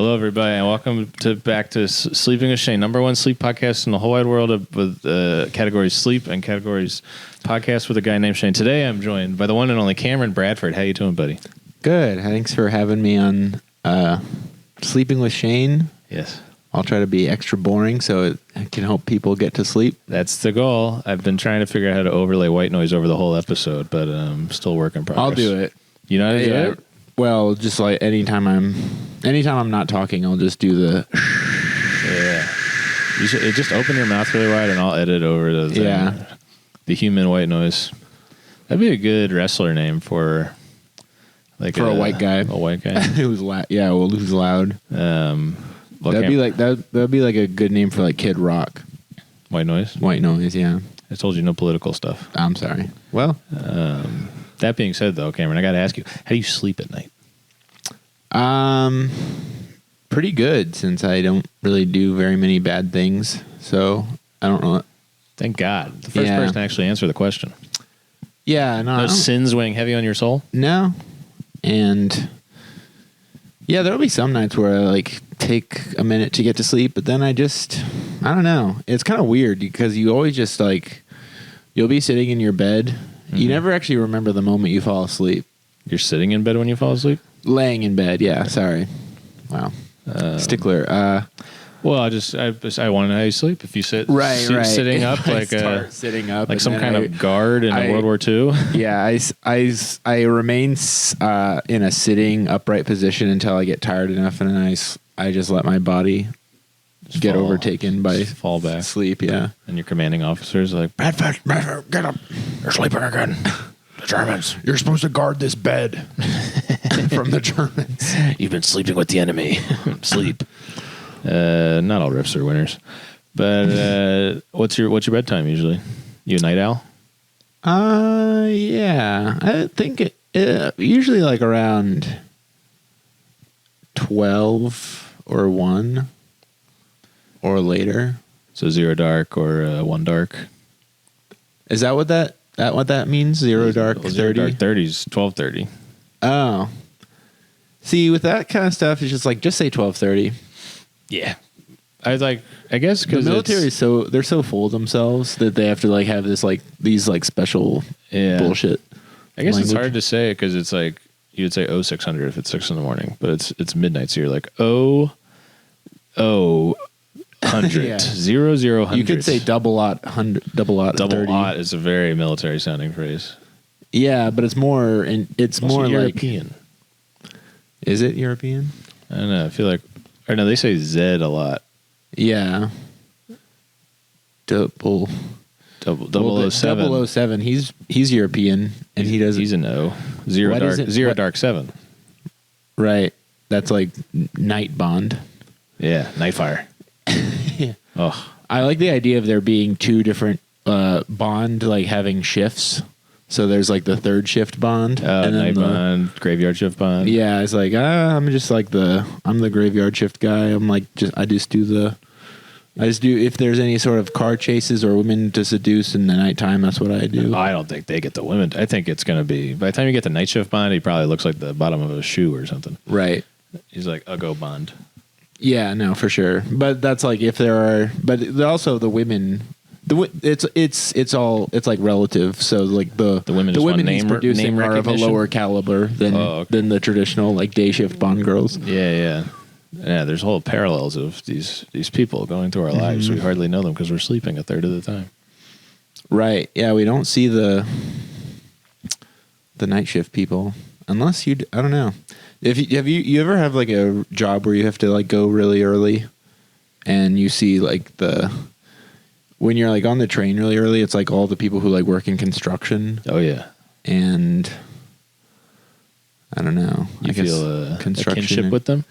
Hello, everybody, and welcome back to Sleeping with Shane, number one sleep podcast in the whole wide world with categories sleep and categories podcast with a guy named Shane. Today, I'm joined by the one and only Cameron Bradford. How you doing, buddy? Good. Thanks for having me on Sleeping with Shane. Yes. I'll try to be extra boring so it can help people get to sleep. That's the goal. I've been trying to figure out how to overlay white noise over the whole episode, but still work in progress. I'll do it. You know how to do it? Well, just like anytime I'm not talking, I'll just do the. Yeah. You should just open your mouth really wide, and I'll edit over the human white noise. That'd be a good wrestler name for a white guy. A white guy who's loud. Yeah, well, who's loud. That'd be like a good name for like Kid Rock. White noise. White noise. Yeah. I told you no political stuff. I'm sorry. Well. That being said, though, Cameron, I got to ask you, how do you sleep at night? Pretty good, since I don't really do very many bad things. So I don't know. Thank God. The first person to actually answer the question. Yeah, no sins weighing heavy on your soul? No. And yeah, there'll be some nights where I like take a minute to get to sleep, but then I don't know. It's kind of weird because you always just like, you'll be sitting in your bed. You never actually remember the moment you fall asleep. You're sitting in bed when you fall asleep? Laying in bed, yeah. Sorry. Wow. Stickler. Well, I want to know how you sleep. If you sitting up sitting up, like some kind of guard in World War II. Yeah, I remain in a sitting upright position until I get tired enough, and then I just let my body get overtaken by fall back sleep. Yeah, and your commanding officers are like, Bradford, get up! You're sleeping again. The Germans. You're supposed to guard this bed from the Germans. You've been sleeping with the enemy. Sleep. Not all riffs are winners, but what's your bedtime usually? You a night owl? Yeah, I think it usually like around 12 or 1 or later. So 0 dark or 1 dark. Is that what that means? 0 dark 30? 0 dark 30 is 12:30. Oh. See, with that kind of stuff, it's just say 12:30. Yeah. I guess because the military is they're so full of themselves that they have to like have these special bullshit. I guess language. It's hard to say because it's like you would say 0600 if it's 6 a.m, but it's midnight, so you're like 100 yeah. 0000. You could say double aught 100, double aught. Double 30. aught is a very military sounding phrase. Yeah, but it's more more European. Is it European? I don't know. I feel like, or no, they say Z a lot. Yeah. 007. 007. He's European, and he doesn't. He's an O. Zero dark 7. Right. That's like Night Bond. Yeah, Nightfire. Yeah. Oh, I like the idea of there being 2 different Bond like having shifts. So there's like the 3rd shift Bond, and then Night Bond, graveyard shift Bond. Yeah, it's like I'm just like I'm the graveyard shift guy. I just do if there's any sort of car chases or women to seduce in the nighttime, that's what I do. I don't think they get the women. I think it's going to be, by the time you get the night shift Bond, he probably looks like the bottom of a shoe or something. Right. He's like Uggo Bond. Yeah, no, for sure. But that's like if there are, but also the women. It's like relative. So like the women he's producing are of a lower caliber than the traditional like day shift Bond girls. Yeah. There's whole parallels of these people going through our lives. We hardly know them because we're sleeping a third of the time. Right. Yeah, we don't see the night shift people unless I don't know. Have you ever have like a job where you have to like go really early, and you see like when you're like on the train really early, it's like all the people who like work in construction. Oh yeah. And I don't know. I feel a kinship with them.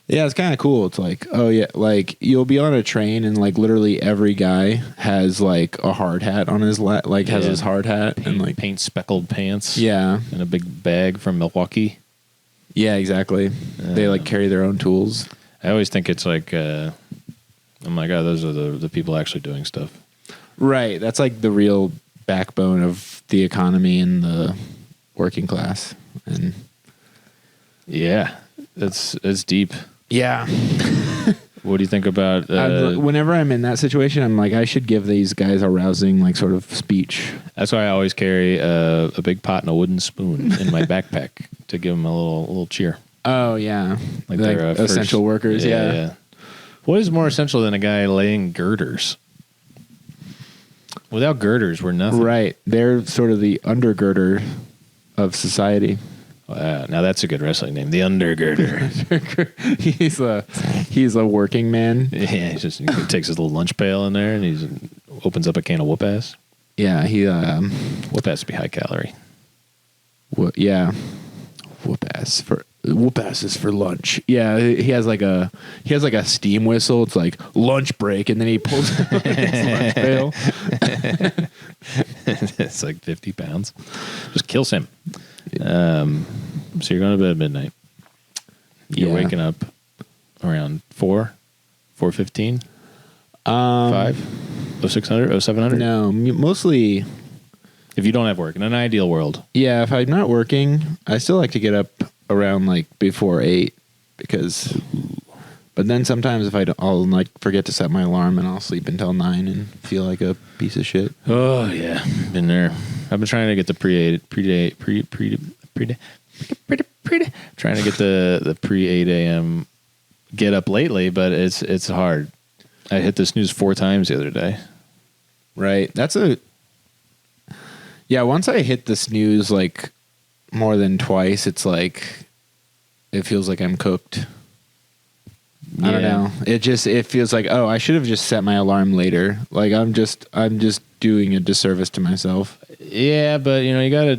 Yeah, it's kind of cool. It's like, oh yeah, like you'll be on a train and like literally every guy has like a hard hat on his has his hard hat and like paint speckled pants. Yeah, and a big bag from Milwaukee. Yeah, exactly. They like carry their own tools. I always think it's like, oh my God, those are the people actually doing stuff. Right. That's like the real backbone of the economy and the working class. And yeah, it's deep. Yeah. What do you think about? Whenever I'm in that situation, I'm like, I should give these guys a rousing, like, sort of speech. That's why I always carry a big pot and a wooden spoon in my backpack to give them a little cheer. Oh yeah, Like they're essential workers. Yeah. What is more essential than a guy laying girders? Without girders, we're nothing. Right. They're sort of the undergirder of society. Now that's a good wrestling name, the Undergirder. He's a working man. Yeah, he takes his little lunch pail in there and he opens up a can of whoop ass. Yeah, Whoop ass be high calorie. Yeah, whoop ass is for lunch. Yeah, he has like a steam whistle. It's like lunch break, and then he pulls out his lunch pail. It's like 50 pounds. Just kills him. So you're going to bed at midnight. You're waking up around 4:15, 5, 600, 700. No, mostly. If you don't have work in an ideal world. Yeah, if I'm not working, I still like to get up around like before 8 but then sometimes if I'll like forget to set my alarm and I'll sleep until 9 and feel like a piece of shit. Oh yeah, been there. I've been trying to get the trying to get the pre 8 a.m. get up lately, but it's hard. I hit the snooze 4 times the other day. Right. Once I hit the snooze like more than twice, it's like it feels like I'm cooked. I don't know. It feels like, oh, I should have just set my alarm later. Like I'm just doing a disservice to myself. Yeah, but you gotta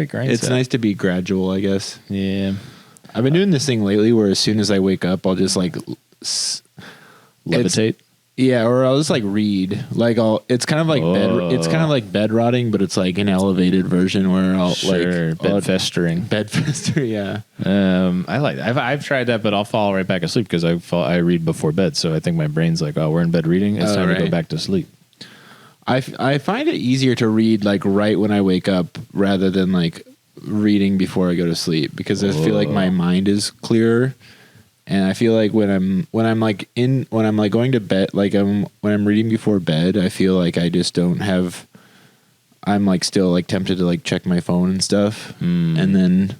grind. It's nice to be gradual, I guess. Yeah. I've been doing this thing lately where as soon as I wake up, I'll just like levitate. Yeah, or I'll just like read. Like it's kind of like bed rotting, but it's like an elevated version where I'll bed festering. Bed fester, yeah. I've tried that, but I'll fall right back asleep because I read before bed. So I think my brain's like, oh, we're in bed reading. It's time to go back to sleep. I find it easier to read like right when I wake up rather than like reading before I go to sleep because I feel like my mind is clearer. And I feel like when I'm going to bed, like when I'm reading before bed, I feel like I just don't have. I'm like still like tempted to like check my phone and stuff, and then.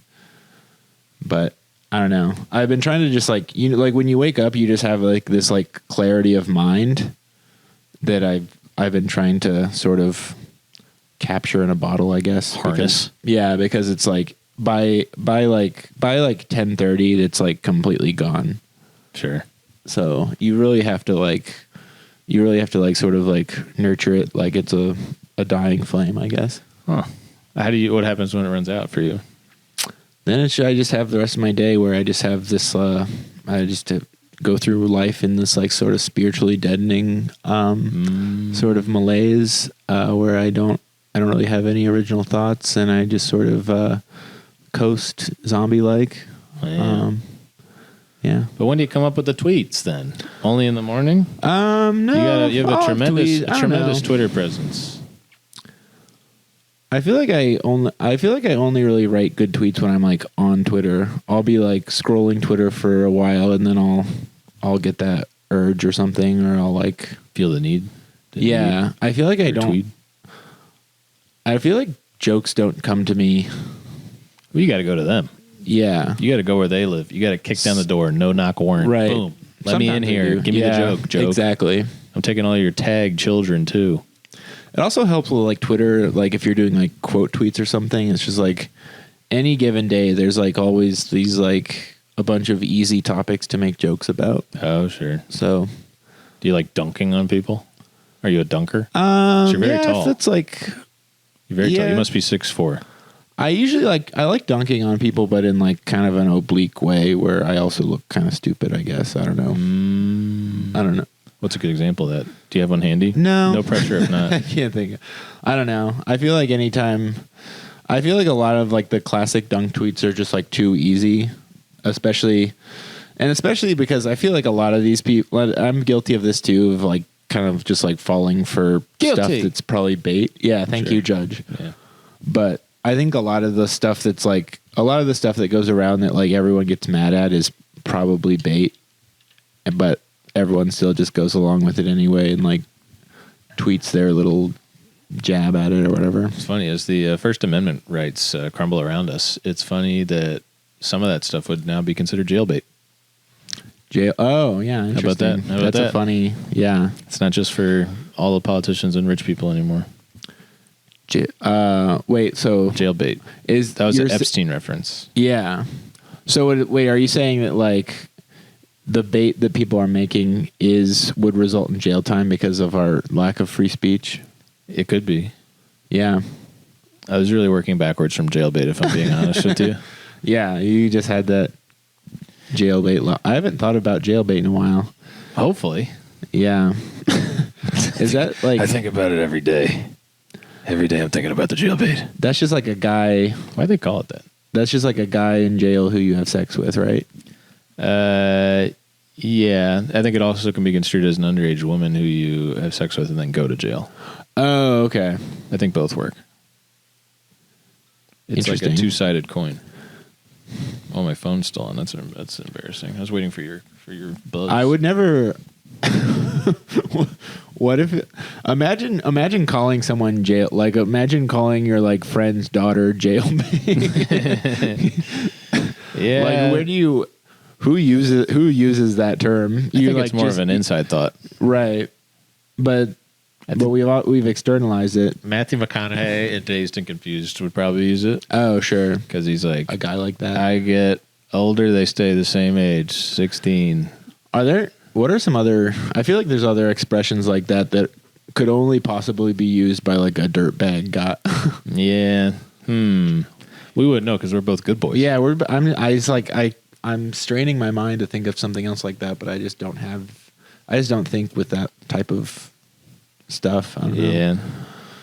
But I don't know. I've been trying to just like like when you wake up, you just have like this like clarity of mind that I've been trying to sort of capture in a bottle, I guess. Harness. Because it's like. By 10:30, it's like completely gone. Sure. So you really have to sort of like nurture it like it's a dying flame, I guess. Huh. What happens when it runs out for you? Then I just have the rest of my day where I just have this, I just go through life in this like sort of spiritually deadening, sort of malaise, where I don't really have any original thoughts and I just sort of, coast zombie like. Yeah. Yeah. But when do you come up with the tweets then? Only in the morning? No. You have a tremendous Twitter presence. I feel like I only really write good tweets when I'm like on Twitter. I'll be like scrolling Twitter for a while and then I'll get that urge or something or I'll like feel the need. I feel like I don't tweet. I feel like jokes don't come to me. Well, you got to go to them. Yeah. You got to go where they live. You got to kick down the door. No knock warrant. Right. Boom. Let me in here. Give me the joke. Exactly. I'm taking all your tagged children too. It also helps with like Twitter, like if you're doing like quote tweets or something, it's just like any given day, there's like always these like a bunch of easy topics to make jokes about. Oh, sure. So. Do you like dunking on people? Are you a dunker? You're very tall. It's like. You're very tall. You must be 6'4". I usually I like dunking on people, but in like kind of an oblique way where I also look kind of stupid, I guess. I don't know. I don't know. What's a good example of that? Do you have one handy? No. No pressure if not. I can't think. I don't know. I feel like I feel like a lot of like the classic dunk tweets are just like too easy, especially because I feel like a lot of these people, I'm guilty of this too, of like kind of just like falling for stuff that's probably bait. Yeah. Thank you, Judge. Yeah. But I think a lot of the stuff that goes around that like everyone gets mad at is probably bait, but everyone still just goes along with it anyway and like tweets their little jab at it or whatever. It's funny, as the First Amendment rights crumble around us, it's funny that some of that stuff would now be considered jailbait. Oh, yeah. Interesting. How about that? That's a funny, yeah. It's not just for all the politicians and rich people anymore. Wait, so Jailbait. That was an Epstein reference. Yeah. So wait, are you saying that like the bait that people are making would result in jail time because of our lack of free speech? It could be. Yeah. I was really working backwards from jailbait, if I'm being honest with you. Yeah, you just had that jailbait law. I haven't thought about jailbait in a while. Hopefully. Yeah. Is that like... I think about it every day. Every day I'm thinking about the jailbait. That's just like a guy... Why'd they call it that? That's just like a guy in jail who you have sex with, right? Yeah. I think it also can be construed as an underage woman who you have sex with and then go to jail. Oh, okay. I think both work. It's like a two-sided coin. Oh, my phone's still on. That's embarrassing. I was waiting for your buzz. I would never... What if... Imagine calling someone jail... Like, imagine calling your, like, friend's daughter jailbait. Yeah. Like, where do you... Who uses that term? I think it's more of an inside thought. Right. But we've externalized it. Matthew McConaughey at Dazed and Confused would probably use it. Oh, sure. Because he's like... A guy like that. I get older, they stay the same age, 16. What are some other... I feel like there's other expressions like that could only possibly be used by like a dirtbag guy. Yeah. We wouldn't know because we're both good boys. Yeah, I'm straining my mind to think of something else like that, but I just don't think with that type of stuff. I don't know. Yeah.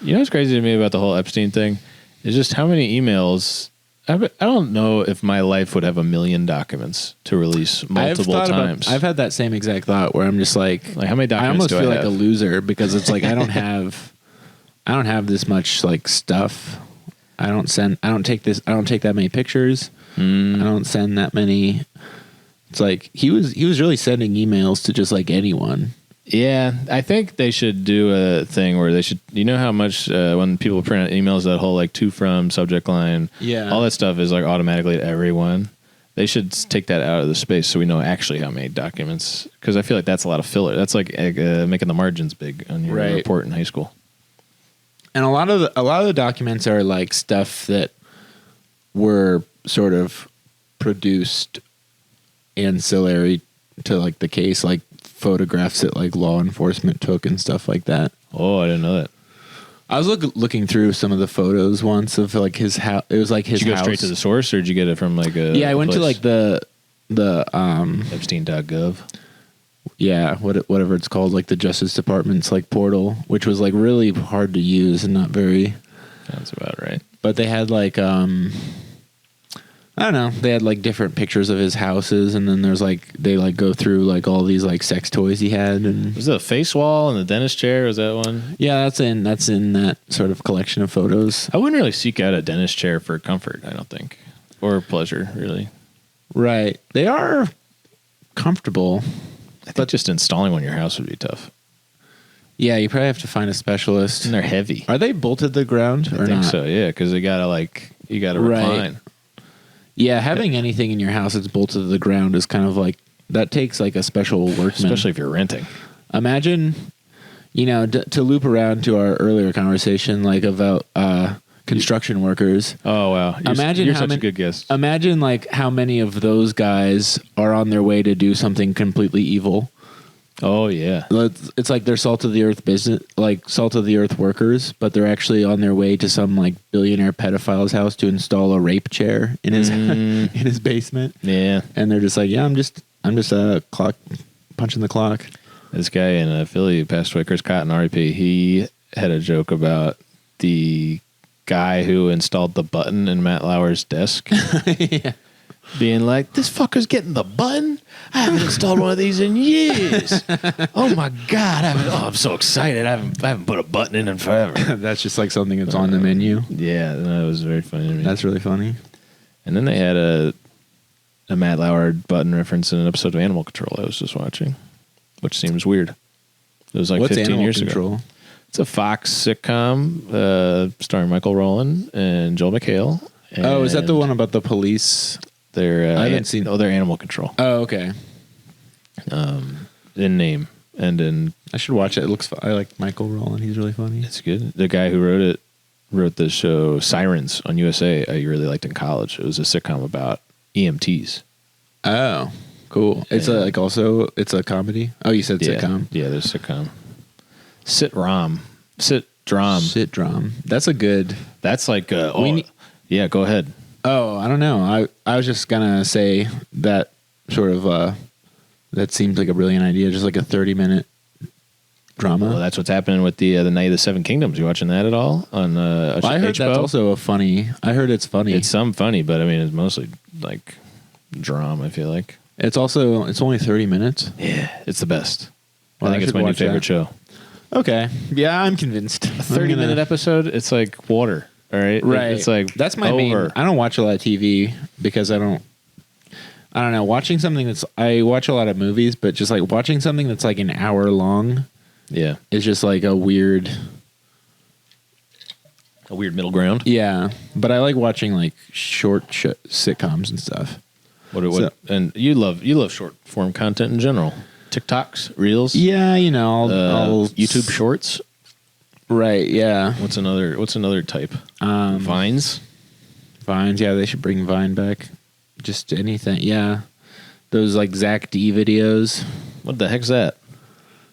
You know what's crazy to me about the whole Epstein thing is just how many emails. I don't know if my life would have 1 million documents to release multiple times. I've had that same exact thought where I'm just like how many documents I almost feel like have? a loser because it's like I don't have this much like stuff. I don't take that many pictures. I don't send that many. It's like he was really sending emails to just like anyone. Yeah, I think they should do a thing where they should. You know how much when people print out emails, that whole like to from subject line, all that stuff is like automatically to everyone. They should take that out of the space so we know actually how many documents. Because I feel like that's a lot of filler. That's like making the margins big on your report in high school. And a lot of the documents are like stuff that were sort of produced ancillary to like the case, like photographs that like law enforcement took and stuff like that. Oh, I didn't know that. I was looking through some of the photos once of like his house. It was like his house. Did you go straight to the source, or did you get it from like a? Yeah, I went to like the Epstein.gov. Yeah, whatever it's called, like the Justice Department's like portal, which was like really hard to use and not very. Sounds about right. But they had like I don't know. They had like different pictures of his houses, and then there's like they like go through like all these like sex toys he had. And was it a face wall and the dentist chair? Was that one? Yeah, that's in that sort of collection of photos. I wouldn't really seek out a dentist chair for comfort, I don't think, or pleasure, really. Right, they are comfortable. I think just installing one in your house would be tough. Yeah, you probably have to find a specialist. And they're heavy. Are they bolted to the ground? I think so. Yeah, because you gotta recline. Yeah, having anything in your house that's bolted to the ground is kind of like, that takes like a special workman. Especially if you're renting. Imagine, to loop around to our earlier conversation, like about construction workers. Oh, wow. You're such a good guest. Imagine like how many of those guys are on their way to do something completely evil. Oh, yeah. It's like they're salt of the earth business, like salt of the earth workers, but they're actually on their way to some like billionaire pedophile's house to install a rape chair in his in his basement. Yeah. And they're just like, yeah, I'm just clock punching the clock. This guy in Philly who passed away, Chris Cotton, R.I.P., he had a joke about the guy who installed the button in Matt Lauer's desk. Yeah. Being like, this fucker's getting the button? I haven't installed one of these in years. Oh my God. I'm so excited. I haven't put a button in forever. That's just like something that's on the menu. Yeah, that was very funny to me. That's really funny. And then they had a Matt Lauer button reference in an episode of Animal Control I was just watching, which seems weird. It was like What's 15 Animal years Control? ago. It's a Fox sitcom starring Michael Rowland and Joel McHale. Oh, is that the and one about the police? They're I haven't seen. Oh, they're Animal Control. Oh, okay. In name and in I should watch it. It looks. I like Michael Rowland. He's really funny. it's good. The guy who wrote the show Sirens on USA. I really liked in college. It was a sitcom about EMTs. Oh, cool. It's it's a comedy. Oh, you said sitcom. Yeah, there's a sitcom. Sitrom. That's a good. That's like yeah. Go ahead. Oh, I don't know. I was just gonna say that sort of that seems like a brilliant idea. Just like a 30-minute drama. Well, that's what's happening with the Night of the Seven Kingdoms. You watching that at all on Well, I heard HBO? that's also a funny. I heard it's funny. It's some funny, but I mean, it's mostly like drama. I feel like It's only 30 minutes. yeah, it's the best. Well, I think I it's should my new watch favorite that. show. Okay. Yeah, I'm convinced. A 30-minute episode. It's like water. All right. Right. It's like that's my over. main. I don't watch a lot of TV because I don't know. Watching something I watch a lot of movies, but just like watching something that's like an hour long Yeah. is just like a weird. A weird middle ground. Yeah, but I like watching like short sitcoms and stuff. And you love short form content in general. TikToks, Reels. Yeah, I'll YouTube Shorts. Right. Yeah. What's another type? Vines. Vines. Yeah, they should bring Vine back. Just anything. Yeah, those like Zach D videos. What the heck's that?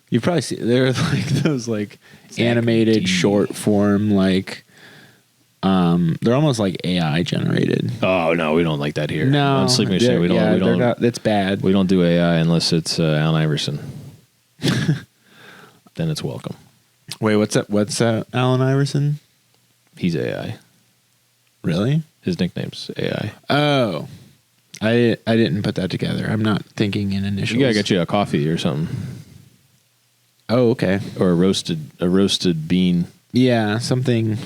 You probably see they're like those like Zach animated D. short form like. They're almost like AI generated. Oh no, we don't like that here. No, on Sleeping Shade, we don't. Yeah, we don't. not, that's bad. We don't do AI unless it's Allen Iverson. Then it's welcome. Wait, what's that? What's that? Allen Iverson? He's AI. Really? His nickname's AI. Oh, I didn't put that together. I'm not thinking in initials. You gotta get you a coffee or something, Oh, okay. or a roasted bean. Yeah, something.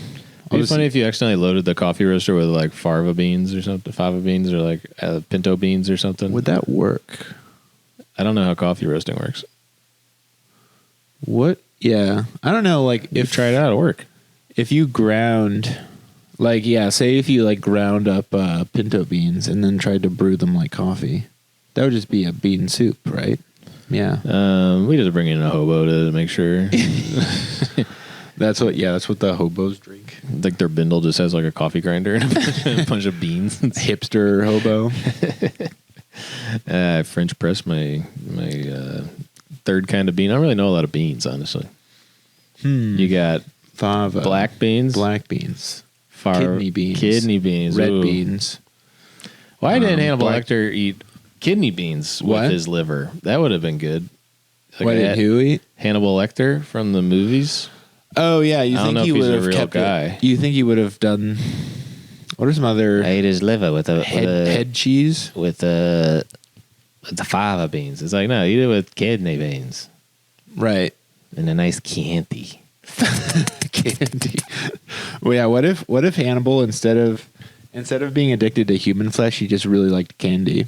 It'd be funny if you accidentally loaded the coffee roaster with like fava beans or something, fava beans or like pinto beans or something. Would that work? I don't know how coffee roasting works. What? Yeah, I don't know. Like, If try it out, it'll work. if you ground, like, yeah, say if you like ground up pinto beans and then tried to brew them like coffee, that would just be a bean soup, right? Yeah, We just bring in a hobo to make sure. that's what the hobos drink. Like their bindle just has like a coffee grinder and a bunch of beans. Hipster hobo. I French press my third kind of bean. I don't really know a lot of beans, honestly. You got Fava. black beans, Black beans. Kidney beans. Red Ooh. beans. Why didn't Hannibal black- Lecter eat kidney beans with What? his liver? That would have been good. Like What did who eat? Hannibal Lecter from the movies. Oh yeah, you I don't think know he if he's would a have real kept guy. it? You think he would have done? What are some other ate his liver with head cheese? with the fava beans. It's like, no, eat it with kidney beans Right. and a nice candy. Candy. Well, yeah. What if Hannibal instead of being addicted to human flesh, he just really liked candy?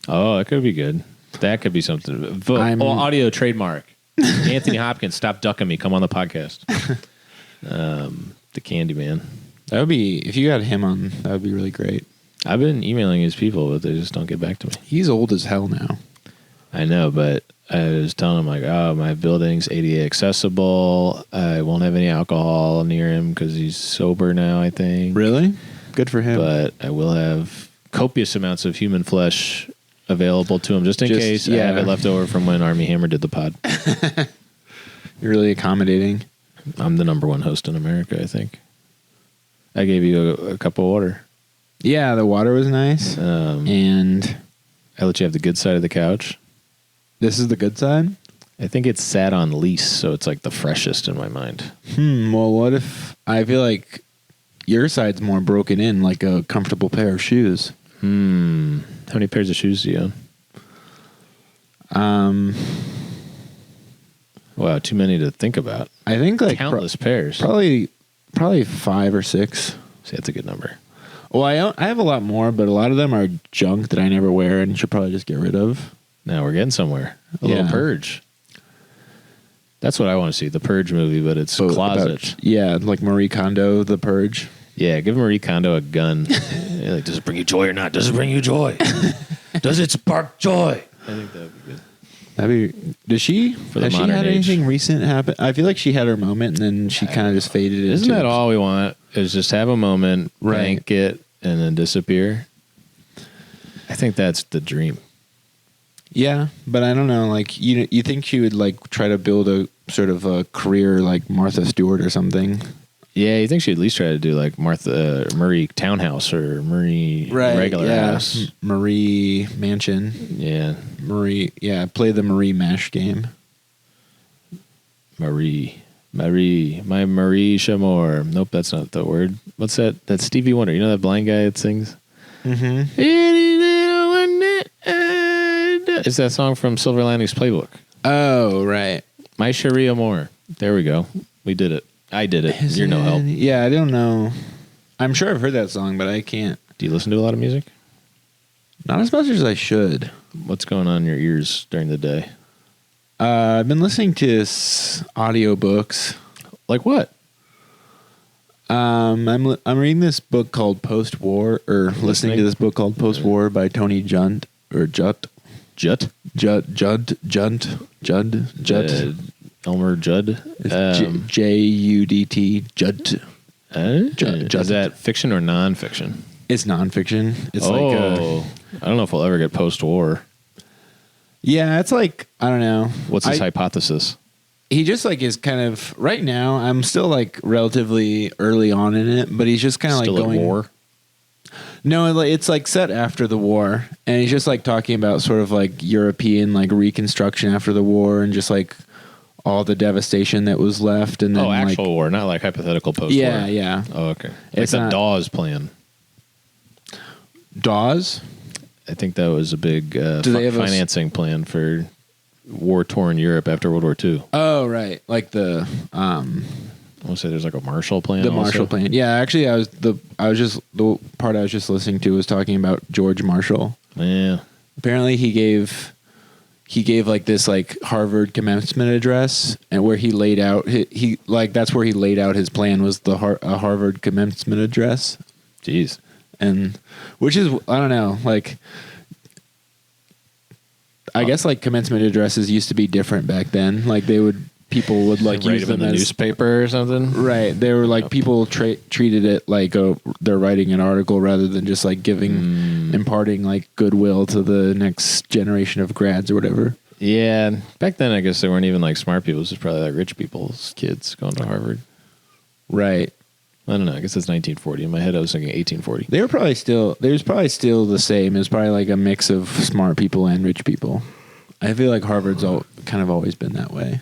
Oh, that could be good. That could be something. Audio trademark. Anthony Hopkins, stop ducking me. Come on the podcast. The Candy Man. That would be if you got him on. That would be really great. I've been emailing his people, but they just don't get back to me. He's old as hell now. I know, but I was telling him, like, oh, my building's ADA accessible. I won't have any alcohol near him because he's sober now, I think. Really? Good for him. But I will have copious amounts of human flesh available to him just in case I have it left over from when Army Hammer did the pod. You're really accommodating. I'm the number one host in America, I think. I gave you a cup of water. Yeah, the water was nice. And I let you have the good side of the couch. this is the good side? I think it's sat on lease, so it's like the freshest in my mind. Well, what if I feel like your side's more broken in, like a comfortable pair of shoes? How many pairs of shoes do you own? Wow, too many to think about. I think like Countless pairs. Probably 5 or 6. See, that's a good number. Well, I have a lot more, but a lot of them are junk that I never wear and should probably just get rid of. Now we're getting somewhere. A little Purge. That's what I want to see. The Purge movie, but it's closet. Like Marie Kondo, The Purge. Yeah, give Marie Kondo a gun. Like, does it bring you joy or not? Does it bring you joy? Does it spark joy? I think that would be good. Does she? For the has she modern had age. anything recent happen? I feel like she had her moment and then she kind of just faded. Isn't that all we want? Is just have a moment, bank it, and then disappear. I think that's the dream. Yeah, but I don't know. Like you think she would like try to build a sort of a career like Martha Stewart or something? Yeah, you think she'd at least try to do like Murray Townhouse or Murray Regular House. Marie Mansion. Yeah. Play the Marie Mash game. My Marie Chamor. Nope, that's not the word. What's that? That's Stevie Wonder. You know that blind guy that sings? Mm-hmm. It's that song from Silver Linings Playbook. Oh, right. My Cherie Amour. There we go. We did it. I did it. You're no help. Yeah, I don't know. I'm sure I've heard that song, but I can't. Do you listen to a lot of music? Not as much as I should. What's going on in your ears during the day? I've been listening to audiobooks. Like what? I'm reading this book called Post-War, or listening to this book called Post-War by Tony Judd. Elmer Judd. It's Judt. Judd. Is that fiction or nonfiction? It's nonfiction. It's I don't know if we'll ever get post-war. Yeah, it's like, I don't know. What's his hypothesis? He just like is kind of, right now, I'm still like relatively early on in it, but he's just kind of like going. Still at war? No, it's like set after the war, and he's just like talking about sort of like European like reconstruction after the war and just like all the devastation that was left. And then actual war, not like hypothetical post-war. Yeah. Oh, okay. It's a Dawes plan. Dawes? I think that was a big financing plan for war-torn Europe after World War II. Oh, right. Like the I want to say there's like a Marshall Plan. The Marshall Plan. Yeah, actually, the part I was just listening to was talking about George Marshall. Yeah. Apparently, he gave like this like Harvard commencement address, and where he laid out that's where he laid out his plan was the Harvard commencement address. Jeez. And which is, I don't know, like, I guess like commencement addresses used to be different back then. Like people would like write use them in the newspaper or something. Right. They were like people treated it like they're writing an article rather than just like imparting like goodwill to the next generation of grads or whatever. Yeah. Back then, I guess they weren't even like smart people. It was just probably like rich people's kids going to Harvard. Right. I don't know. I guess it's 1940. In my head, I was thinking 1840. They was probably still the same. It was probably like a mix of smart people and rich people. I feel like Harvard's kind of always been that way.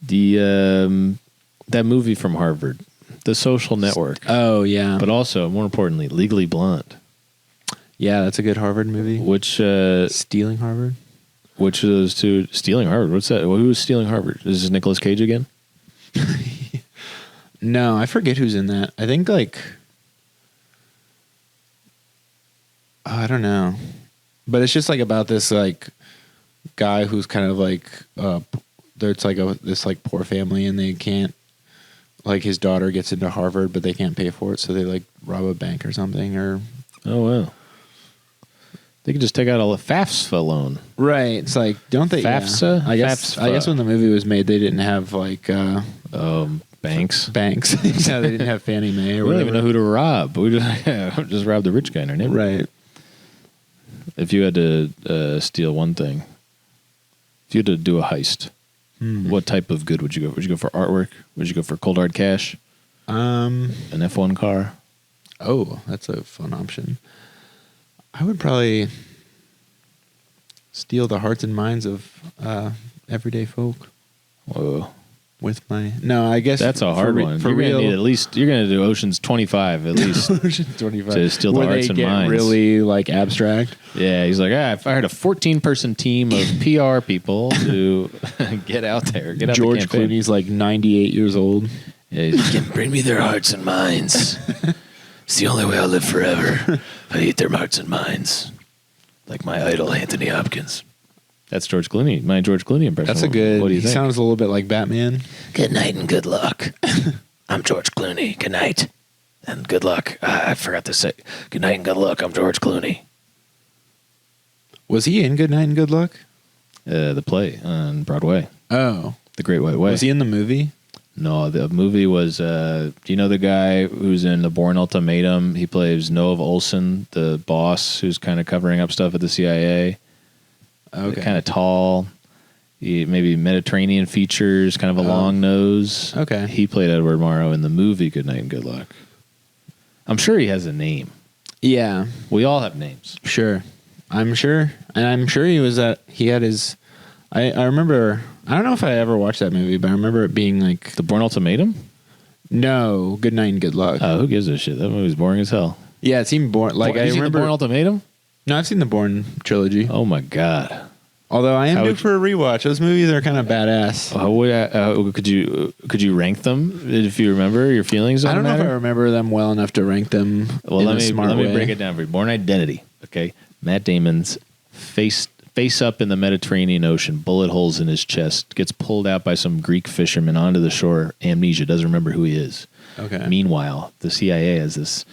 That movie from Harvard, The Social Network. Oh, yeah. But also, more importantly, Legally Blonde. Yeah, that's a good Harvard movie. Which Stealing Harvard? Which of those two? Stealing Harvard. What's that? Who was Stealing Harvard? Is this Nicolas Cage again? No, I forget who's in that. I think like I don't know, but it's just like about this like guy who's kind of like there's like this like poor family, and they can't, like, his daughter gets into Harvard but they can't pay for it, so they like rob a bank or something. Or oh wow, they could just take out a FAFSA loan. Right. It's like, don't they? FAFSA? Yeah. I guess when the movie was made, they didn't have like banks. Yeah, they didn't have Fannie Mae or we whatever. don't even know who to rob. We just robbed the rich guy in our neighborhood. Right. If you had to steal one thing, if you had to do a heist, what type of good would you go? Would you go for artwork? Would you go for cold hard cash? An F1 car? Oh, that's a fun option. I would probably steal the hearts and minds of everyday folk. Whoa. With my I guess that's a hard one. For you're real, gonna need at least you're gonna do Ocean's 25 at least. Ocean's 25 to steal the hearts and minds. Really like abstract. Yeah, he's like, I hired a 14-person team of PR people to get out there. Get out. George Clooney's like 98 years old. Yeah, he's like, bring me their hearts and minds. It's the only way I'll live forever. I eat their hearts and minds. Like my idol, Anthony Hopkins. That's George Clooney. My George Clooney impression. That's a good. What do you think? He sounds a little bit like Batman. Good night and good luck. I'm George Clooney. Good night and good luck. I forgot to say good night and good luck. I'm George Clooney. Was he in Good Night and Good Luck? The play on Broadway. Oh. The Great White Way. Was he in the movie? No, the movie was, do you know the guy who's in The Bourne Ultimatum? He plays Noah Olson, the boss who's kind of covering up stuff at the CIA. Okay. Kind of tall. Maybe Mediterranean features, kind of a long nose. Okay. He played Edward Morrow in the movie Good Night and Good Luck. I'm sure he has a name. Yeah. We all have names. Sure. I'm sure. And I'm sure he had his... I remember... I don't know if I ever watched that movie, but I remember it being like... The Bourne Ultimatum? No, Good Night and Good Luck. Oh, who gives a shit? That movie's boring as hell. Yeah, it seemed boring. Like, I Have you seen remember... The Bourne Ultimatum? No, I've seen the Bourne trilogy. Oh, my God. Although I am due for a rewatch. Those movies are kind of badass. Could you rank them if you remember your feelings on I don't know if I matter? remember them well enough to rank them Well, in let a smart me way. break it down for you. Born Identity. Okay, Matt Damon's face up in the Mediterranean Ocean, bullet holes in his chest, gets pulled out by some Greek fisherman onto the shore. Amnesia, doesn't remember who he is. Okay. Meanwhile, the CIA has this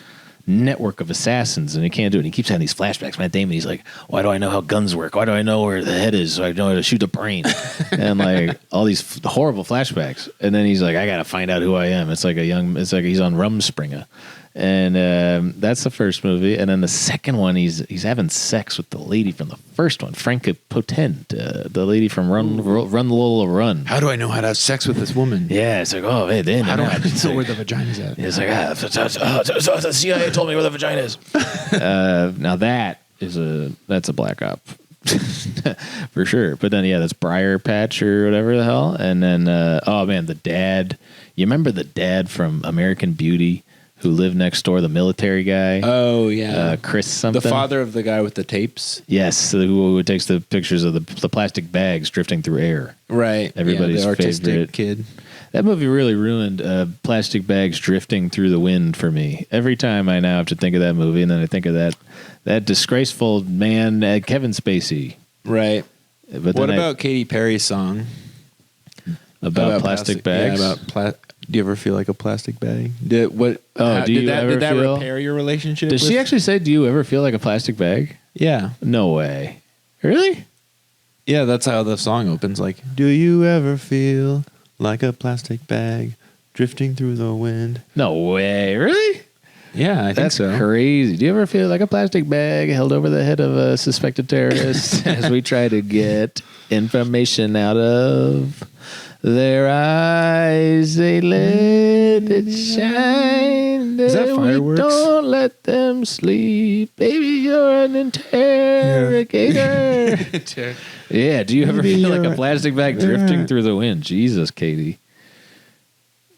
network of assassins, and he can't do it. He keeps having these flashbacks. Matt Damon, he's like, "Why do I know how guns work? Why do I know where the head is? So I know how to shoot the brain?" And like all these horrible flashbacks. And then he's like, "I gotta find out who I am." It's like he's on Rumspringa. And that's the first movie. And then the second one, he's having sex with the lady from the first one, Franca Potent, the lady from Run Lola Run. How do I know how to have sex with this woman? Yeah, it's like, oh, hey, then How do I it's know like, where the vagina's at? it's like, the CIA told me where the vagina is. Now that's a black op. For sure. But then, yeah, that's Briar Patch or whatever the hell. And then, oh man, the dad. You remember the dad from American Beauty who lived next door, the military guy? Oh, yeah. Chris something. The father of the guy with the tapes? Yes, who takes the pictures of the plastic bags drifting through air. Right. Everybody's the artistic favorite kid. That movie really ruined plastic bags drifting through the wind for me. Every time I now have to think of that movie, and then I think of that disgraceful man, Kevin Spacey. Right. But What about Katy Perry's song? About plastic bags? Yeah, do you ever feel like a plastic bag? Did that repair your relationship? Does she actually say, "Do you ever feel like a plastic bag"? Yeah. No way. Really? Yeah, that's how the song opens. Like, do you ever feel like a plastic bag drifting through the wind? No way. Really? Yeah, I think That's so. crazy. Do you ever feel like a plastic bag held over the head of a suspected terrorist as we try to get information out of their eyes? They let it shine. Is that fireworks? Don't let them sleep. Baby, you're an interrogator. Yeah, do you ever feel like a plastic bag drifting through the wind? Jesus, Katie.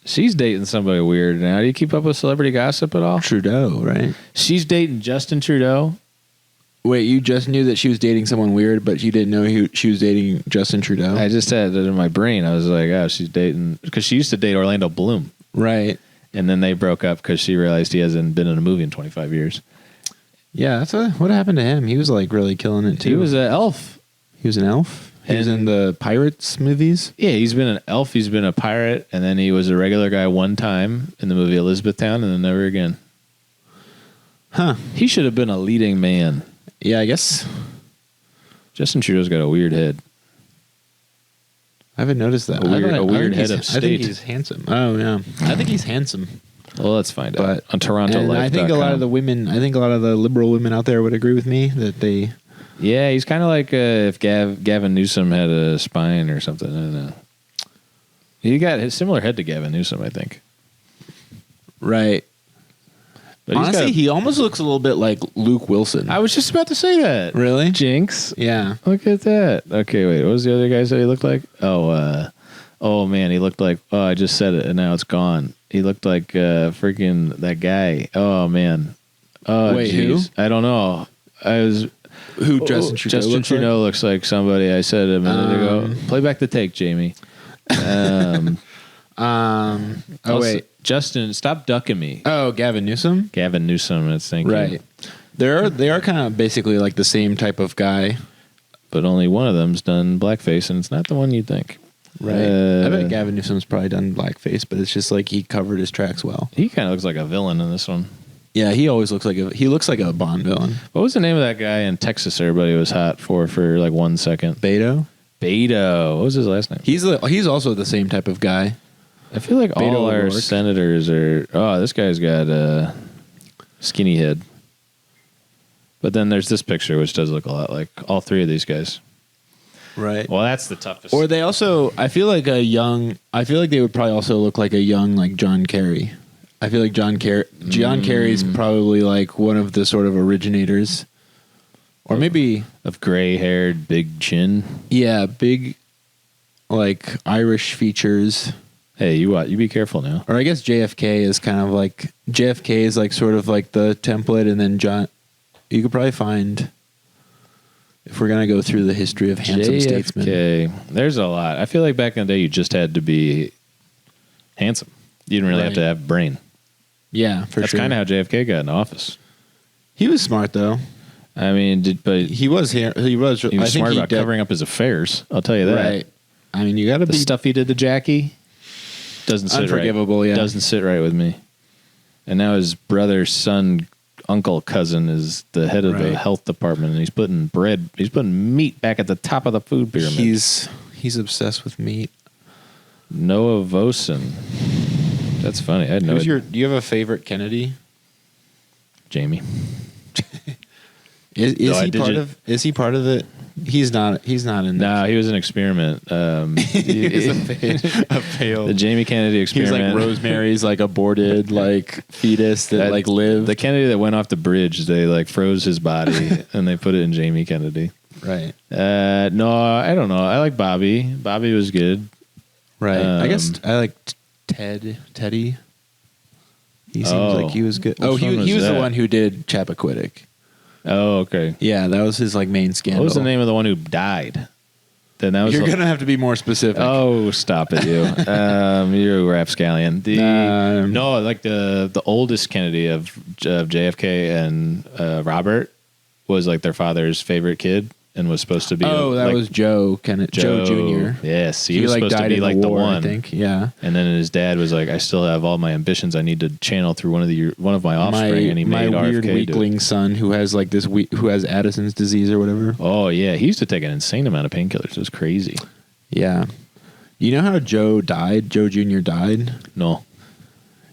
She's dating somebody weird now. Do you keep up with celebrity gossip at all? Trudeau, right? She's dating Justin Trudeau. Wait, you just knew that she was dating someone weird, but you didn't know she was dating Justin Trudeau? I just had it in my brain. I was like, oh, she's dating... Because she used to date Orlando Bloom. Right. And then they broke up because she realized he hasn't been in a movie in 25 years. Yeah, what happened to him? He was like really killing it too. He was an elf. He was an elf? He was in the Pirates movies? Yeah, he's been an elf. He's been a pirate. And then he was a regular guy one time in the movie Elizabethtown and then never again. Huh. He should have been a leading man. Yeah, I guess. Justin Trudeau's got a weird head. I haven't noticed that. A weird head of state. I think he's handsome. Oh, yeah. I think he's handsome. Well, let's find out. But On TorontoLife.com. I think a lot of the liberal women out there would agree with me that they... Yeah, he's kind of like if Gavin Newsom had a spine or something. I don't know. He got a similar head to Gavin Newsom, I think. Right. But honestly, he almost looks a little bit like Luke Wilson. I was just about to say that. Really? Jinx. Yeah. Look at that. Okay, wait. What was the other guy said he looked like? Oh man, he looked like. Oh, I just said it, and now it's gone. He looked like freaking that guy. Oh man. Oh, wait, geez. who? I don't know. Who Justin Trudeau looks like somebody I said a minute ago. Play back the take, Jamie. Oh Also, wait. Justin, stop ducking me. Oh, Gavin Newsom. Gavin Newsom, that's thank you. Right. They are kind of basically like the same type of guy. But only one of them's done blackface, and it's not the one you think. Right. I bet Gavin Newsom's probably done blackface, but it's just like he covered his tracks well. He kind of looks like a villain in this one. Yeah, he always looks like he looks like a Bond villain. What was the name of that guy in Texas everybody was hot for like 1 second? Beto. What was his last name? He's also the same type of guy. I feel like Beto all our O'Rourke. senators are... Oh, this guy's got a skinny head. But then there's this picture, which does look a lot like all three of these guys. Right. Well, that's the toughest. Or they also, I feel like they would probably also look like a young, like John Kerry. I feel like John Kerry's probably like one of the sort of originators. Or maybe... Of gray-haired, big chin. Yeah, big, like, Irish features. Hey, you be careful now. Or I guess JFK is kind of like... JFK is like sort of like the template, and then John... You could probably find... If we're going to go through the history of handsome statesmen. There's a lot. I feel like back in the day, you just had to be handsome. You didn't really have to have a brain. Yeah, for That's sure. kind of how JFK got in office. He was smart, though. I mean, but He was here. He was smart about covering up his affairs. I'll tell you that. Right. I mean, you got to The be stuff he did to Jackie doesn't sit unforgivable. right. Yeah, Doesn't sit right with me. And now his brother, son, uncle, cousin is the head of the health department, and he's putting meat back at the top of the food pyramid. He's obsessed with meat. Noah Vosen. That's funny. I had no idea. Do you have a favorite Kennedy? Jamie. Is he part of it? He's not in No, he was an experiment. He's a failed. The Jamie Kennedy He's experiment. like Rosemary's like aborted like fetus that like lived. The Kennedy that went off the bridge, they like froze his body and they put it in Jamie Kennedy. Right. No, I don't know. I like Bobby. Bobby was good. Right. I guess I like Teddy. He seems like he was good. Which one was he was the that? one who did Chappaquiddick. Oh, okay. Yeah, that was his like main scandal. What was the name of the one who died? Then that was You're gonna have to be more specific. Oh, stop it, you! You're a rapscallion. No, like the oldest Kennedy of JFK and Robert was like their father's favorite kid and was supposed to be. That like, was Joe Jr. Yes, he was like supposed to died be in like the war, one. I think. Yeah. And then his dad was like, "I still have all my ambitions. I need to channel through one of my offspring." And he made my weird RFK weakling son who has like who has Addison's disease or whatever. Oh yeah, he used to take an insane amount of painkillers. It was crazy. Yeah. You know how Joe died? Joe Jr. died? No.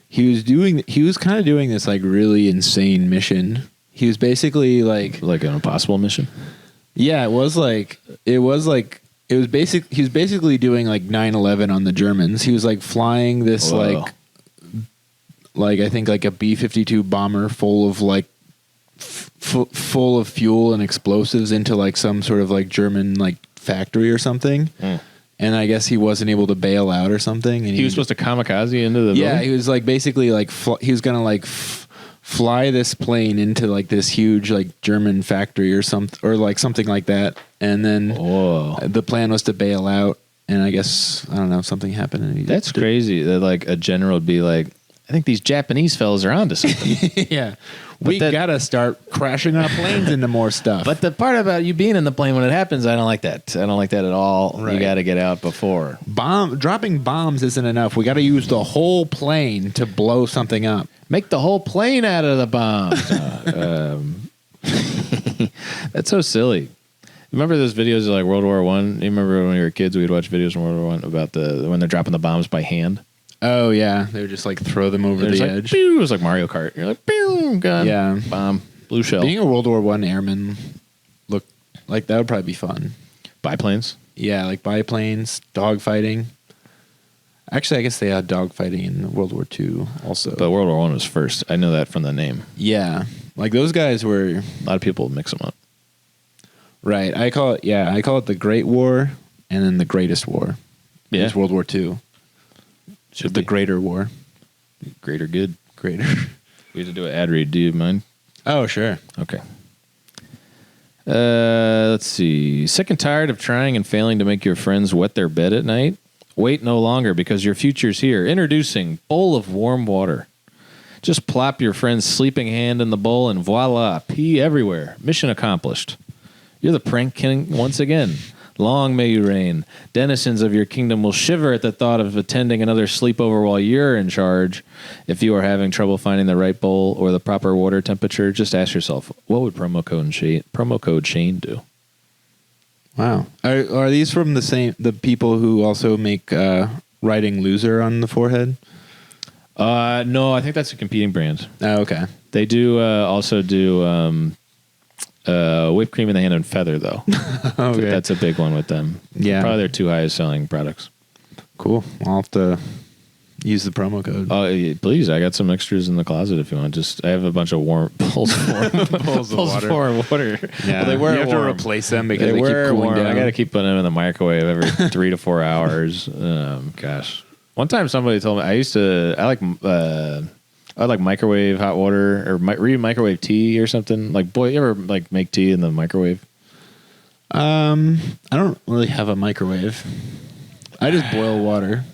He was kind of doing this like really insane mission. He was basically like an impossible mission. Yeah, he was basically doing like 9/11 on the Germans. He was like flying this like I think like a B-52 bomber full of like full of fuel and explosives into like some sort of like German like factory or something. And I guess he wasn't able to bail out or something. And he was supposed to kamikaze into the yeah, building? he was like basically like he was gonna like fly this plane into like this huge like German factory or something like that, and then the plan was to bail out, and I guess I don't know, something happened. And That's crazy that like a general would be like, I think these Japanese fellas are onto something. Yeah, we gotta start crashing our planes into more stuff. But the part about you being in the plane when it happens, I don't like that. I don't like that at all. Right. You got to get out before. Dropping bombs isn't enough. We got to use the whole plane to blow something up. Make the whole plane out of the bombs. That's so silly. Remember those videos of like World War One? You remember when we were kids, we'd watch videos from World War One about when they're dropping the bombs by hand. Oh yeah, they would just like throw them over the edge. Pew! It was like Mario Kart. You're like, pew, gun, yeah, bomb, blue shell. Being a World War One airman, look like that would probably be fun. Biplanes. Yeah, like biplanes, dogfighting. Actually, I guess they had dogfighting in World War II also. But World War One was first. I know that from the name. Yeah, like those guys were. A lot of people mix them up. Right. I call it the Great War and then the Greatest War. Yeah. It's World War II. Should the be. Greater War. Greater good. Greater. We have to do an ad read. Do you mind? Oh, sure. Okay. Let's see. Sick and tired of trying and failing to make your friends wet their bed at night? Wait no longer because your future's here. Introducing Bowl of Warm Water. Just plop your friend's sleeping hand in the bowl and voila, pee everywhere. Mission accomplished. You're the prank king once again. Long may you reign. Denizens of your kingdom will shiver at the thought of attending another sleepover while you're in charge. If you are having trouble finding the right bowl or the proper water temperature, just ask yourself, what would promo code Shane do? Wow. Are these from the people who also make writing loser on the forehead? No, I think that's a competing brand. Oh, okay. They do also do whipped cream in the hand and feather, though. Okay. That's a big one with them. Yeah. Probably their two highest selling products. Cool. I'll have to use the promo code. Oh, please. I got some extras in the closet if you want. I have a bunch of warm bowls of water. Yeah. Well, they were you have warm. to replace them because They they keep were cooling warm. down. I got to keep putting them in the microwave every 3 to 4 hours. Gosh. One time somebody told me I like microwave hot water or microwave tea or something. Like, boy, you ever like make tea in the microwave? I don't really have a microwave. I just boil water.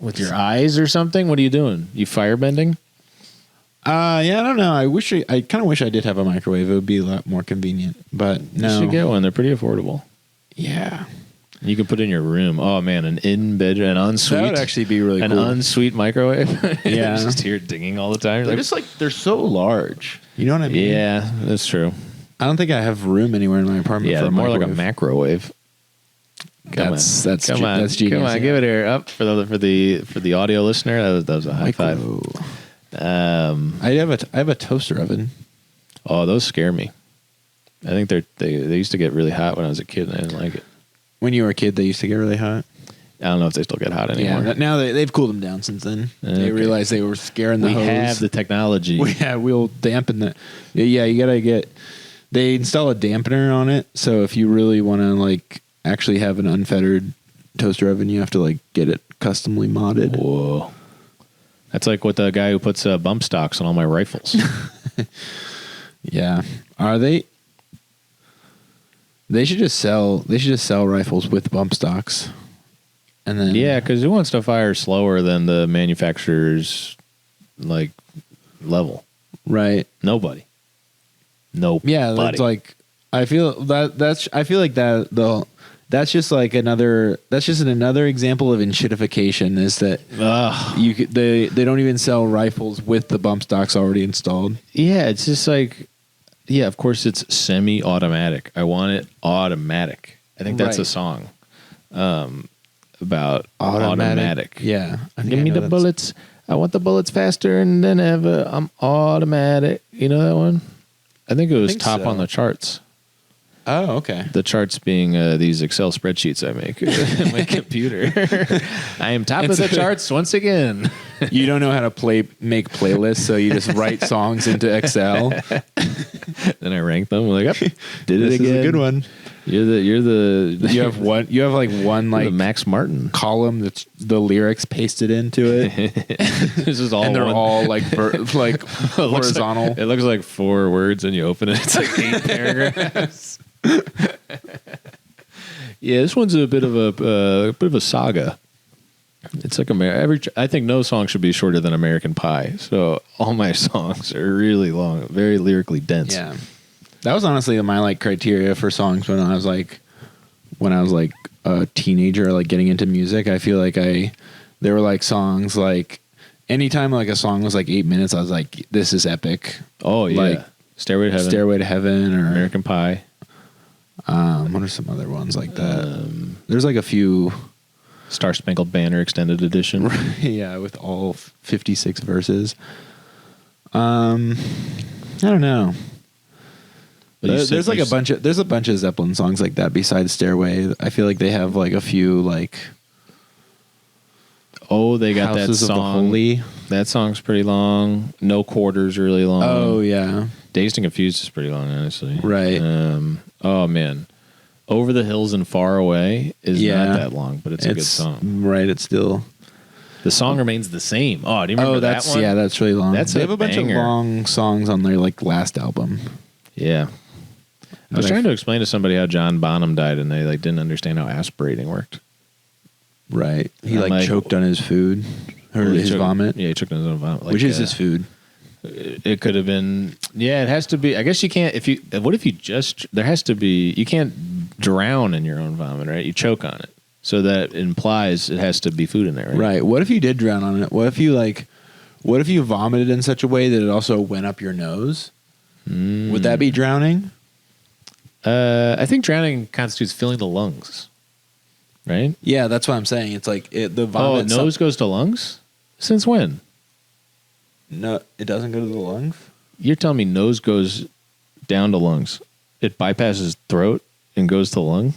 With your eyes or something? What are you doing? You firebending? Yeah, I don't know. I kind of wish I did have a microwave. It would be a lot more convenient. But no. You should get one. They're pretty affordable. Yeah. You can put it in your room. Oh man, an ensuite. That would actually be really cool. An ensuite microwave. Yeah. Just here dinging all the time. They're so large. You know what I mean? Yeah, that's true. I don't think I have room anywhere in my apartment Yeah, for a more like microwave. a macrowave. That's That's genius. Come on, yeah. give it here up for the audio listener. That was a high five. I have a toaster oven. Oh, those scare me. I think they used to get really hot when I was a kid, and I didn't like it. When you were a kid, they used to get really hot. I don't know if they still get hot anymore. Yeah, now they've cooled them down since then. Okay. They realized they were scaring the hose. We have the technology. We'll dampen that. Yeah, you gotta get. They install a dampener on it, so if you really want to like actually have an unfettered toaster oven, you have to like get it customly modded. Whoa, that's like what the guy who puts bump stocks on all my rifles. Yeah, are they? They should just sell rifles with bump stocks, and then Yeah, because who wants to fire slower than the manufacturer's like level? right. Nobody. Yeah, that's like I feel like that's just like another example of enshittification is that they don't even sell rifles with the bump stocks already installed. Yeah, it's just like, yeah, of course it's semi-automatic. I want it automatic. I think that's Right. a song about automatic. Yeah, Give me the bullets. I want the bullets faster than ever. I'm automatic. You know that one? I think it was think top so. on the charts. Oh, okay. The charts being these Excel spreadsheets I make in my computer. I am top of the charts once again. You don't know how to make playlists, so you just write songs into Excel. Then I rank them. I'm like, oh, did it This again. is a good one. You're the You have one the Max Martin. column that's the lyrics pasted into it, This is all and they're one. all like like It looks horizontal. Like, it looks like 4 words, and you open it. It's like 8 paragraphs. Yeah, this one's a bit of a saga. It's like I think no song should be shorter than American Pie. So all my songs are really long, very lyrically dense. Yeah, that was honestly my like criteria for songs when I was like a teenager, like getting into music. I feel like there were like songs like anytime like a song was like 8 minutes, I was like, this is epic. Oh yeah, Like Stairway to Heaven, Stairway to Heaven, or American Pie. what are some other ones like that? There's like a few. Star Spangled Banner Extended Edition. Yeah, with all 56 verses. I don't know. There's like a bunch of Zeppelin songs like that besides Stairway. I feel like they have like a few like They got Houses that of the song. Holy. That song's pretty long. No Quarters really long. Oh yeah. Dazed and Confused is pretty long, honestly. Right. Oh man, Over the Hills and Far Away is Yeah. not that long, but it's a good song. Right, it's still. The song remains the same. Oh, do you remember that one? Yeah, that's really long. That's they a have a bunch banger. of long songs on their like last album. Yeah. I was trying to explain to somebody how John Bonham died, and they like didn't understand how aspirating worked. Right. He I'm like, choked on his food or his vomit. Yeah, he choked on his own vomit. Which is his food. It could have been. Yeah, it has to be. I guess you can't. What if you just? There has to be. You can't drown in your own vomit, right? You choke on it, so that implies it has to be food in there, right? Right. What if you did drown on it? What if you vomited in such a way that it also went up your nose? Would that be drowning? I think drowning constitutes filling the lungs, right? Yeah, that's what I'm saying. It's like the vomit. Oh, nose goes to lungs? Since when? No, it doesn't go to the lungs. You're telling me nose goes down to lungs. It bypasses throat and goes to lung?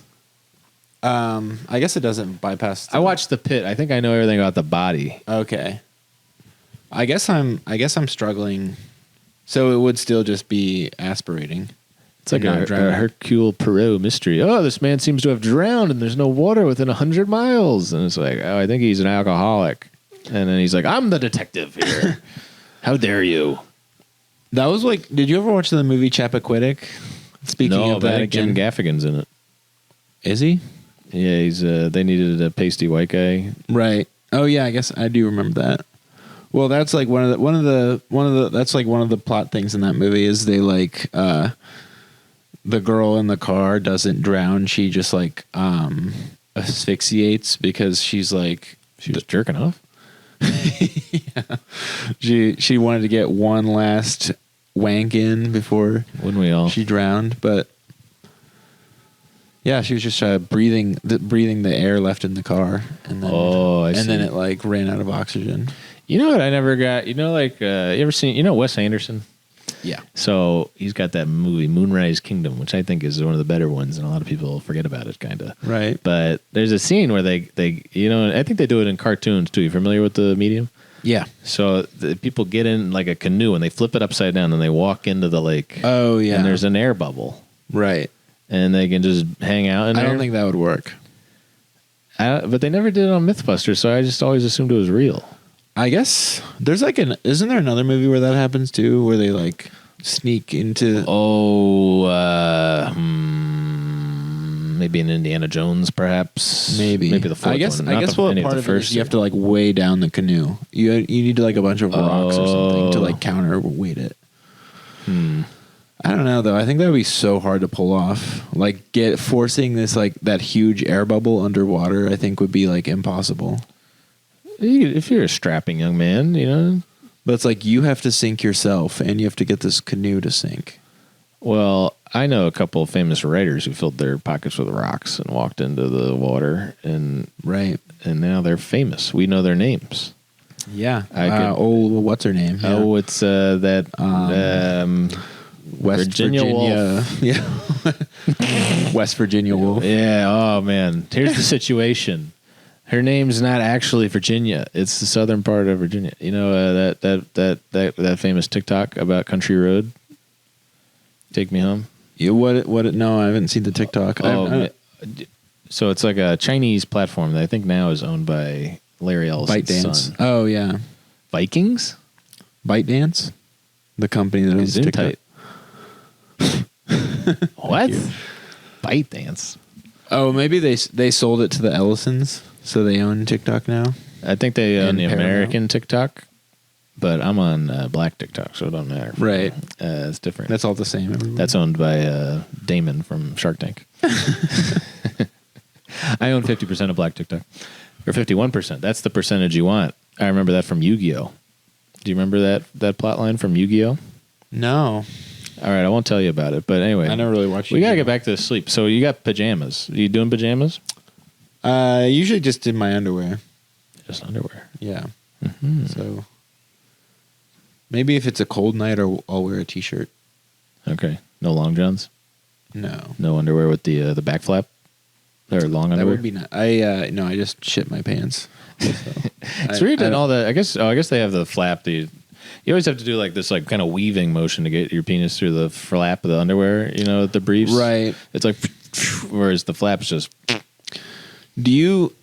I guess it doesn't bypass. I watched The Pit. I think I know everything about the body. Okay. I guess I'm struggling. So it would still just be aspirating. It's like a Hercule Poirot mystery. Oh, this man seems to have drowned and there's no water within 100 miles. And it's like, oh, I think he's an alcoholic. And then he's like, I'm the detective here. How dare you? That was did you ever watch the movie Chappaquiddick? Speaking of that, Jim Gaffigan's in it. Is he? Yeah, he's. They needed a pasty white guy. Right. Oh yeah, I guess I do remember that. Well, that's one of the plot things in that movie is they the girl in the car doesn't drown. She just asphyxiates because she's just jerking off. Yeah. She wanted to get one last wank in before Wouldn't we all? she drowned, but yeah, she was just breathing the air left in the car, and then then it ran out of oxygen. You know what I never got? You know, you ever seen? You know Wes Anderson? Yeah. So he's got that movie Moonrise Kingdom, which I think is one of the better ones, and a lot of people forget about it, kind of. Right. But there's a scene where they and I think they do it in cartoons too. You familiar with the medium? Yeah. So the people get in a canoe and they flip it upside down and they walk into the lake. Oh yeah. And there's an air bubble. Right. And they can just hang out in there. I don't think that would work. But they never did it on MythBusters, so I just always assumed it was real. I guess there's isn't there another movie where that happens too, where they sneak into? Maybe in Indiana Jones, perhaps. Maybe the fourth I guess one. I guess what part of it is you have to weigh down the canoe. You need a bunch of rocks or something to counterweight it. I don't know though. I think that would be so hard to pull off. Forcing this that huge air bubble underwater, I think would be impossible. If you're a strapping young man, you know. But it's you have to sink yourself, and you have to get this canoe to sink. Well, I know a couple of famous writers who filled their pockets with rocks and walked into the water, and now they're famous. We know their names. Yeah. What's her name? Yeah. Oh, it's that West Virginia Wolf. Yeah. West Virginia Wolf. Yeah. Oh man. Here's the situation. Her name's not actually Virginia. It's the southern part of Virginia. You know that famous TikTok about Country Road. Take Me Home. Yeah. What? No, I haven't seen the TikTok. So it's a Chinese platform that I think now is owned by Larry Ellison's son. Oh yeah. Vikings. ByteDance, the company that owns TikTok. What? ByteDance. Oh, maybe they sold it to the Ellisons, so they own TikTok now. I think they own the Paramount. American TikTok, but I'm on Black TikTok, so it don't matter. Right. It's different. That's all the same. Everybody. That's owned by Damon from Shark Tank. I own 50% of Black TikTok, or 51%. That's the percentage you want. I remember that from Yu-Gi-Oh. Do you remember that plot line from Yu-Gi-Oh? No. All right, I won't tell you about it. But anyway, I never really watched. We gotta get back to sleep. So you got pajamas? Are you doing pajamas? Usually just in my underwear. Just underwear. Yeah. Mm-hmm. So maybe if it's a cold night, I'll wear a t-shirt. Okay. No long johns. No. No underwear with the back flap. Or long underwear. That would be nice. I just shit my pants. So it's weird that all the. I guess they have the flap. You always have to do this kind of weaving motion to get your penis through the flap of the underwear. You know, the briefs. Right. It's whereas the flap's just. Do you,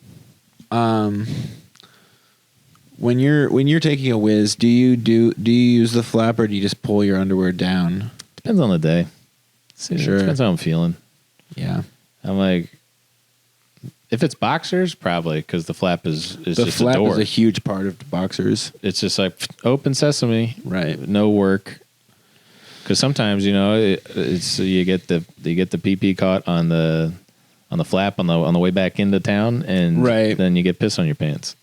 when you're taking a whiz, do you use the flap or do you just pull your underwear down? Depends on the day. Sure. Depends how I'm feeling. Yeah. I'm If it's boxers, probably because the flap is The just flap a door. is a huge part of the boxers. It's just like open sesame, Right. no work. Because sometimes it's you get the pee caught on the flap on the way back into town, and then you get piss on your pants.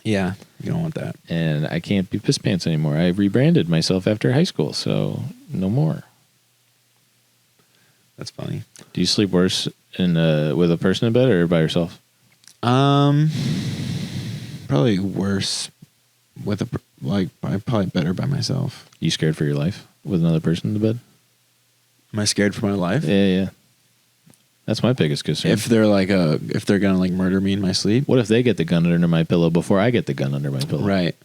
Yeah, you don't want that. And I can't be piss pants anymore. I rebranded myself after high school, so no more. That's funny. Do you sleep worse with a person in bed or by yourself? Probably worse with probably better by myself. You scared for your life with another person in the bed? Am I scared for my life? Yeah. That's my biggest concern. If they're gonna like murder me in my sleep. What if they get the gun under my pillow before I get the gun under my pillow? Right.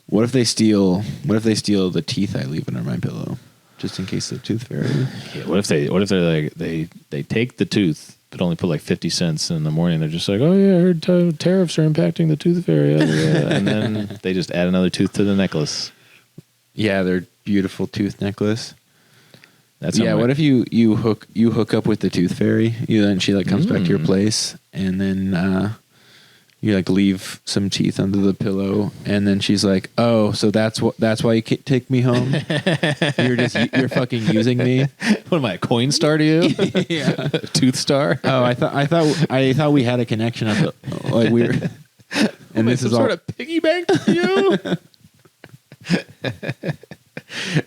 What if they steal the teeth I leave under my pillow, just in case the tooth fairy? Yeah, what if they're like they take the tooth but only put like 50 cents, and in the morning they're just like, oh yeah, I heard tariffs are impacting the tooth fairy, and then they just add another tooth to the necklace. Yeah, their beautiful tooth necklace. That's what if you hook up with the tooth fairy? Then she like comes back to your place, and then you like leave some teeth under the pillow, and then she's like, "Oh, so that's why you can't take me home? you're fucking using me. What am I, a coin star to you? Yeah, tooth star. Oh, I thought we had a connection of like we were, and this is all sort of piggy bank to you."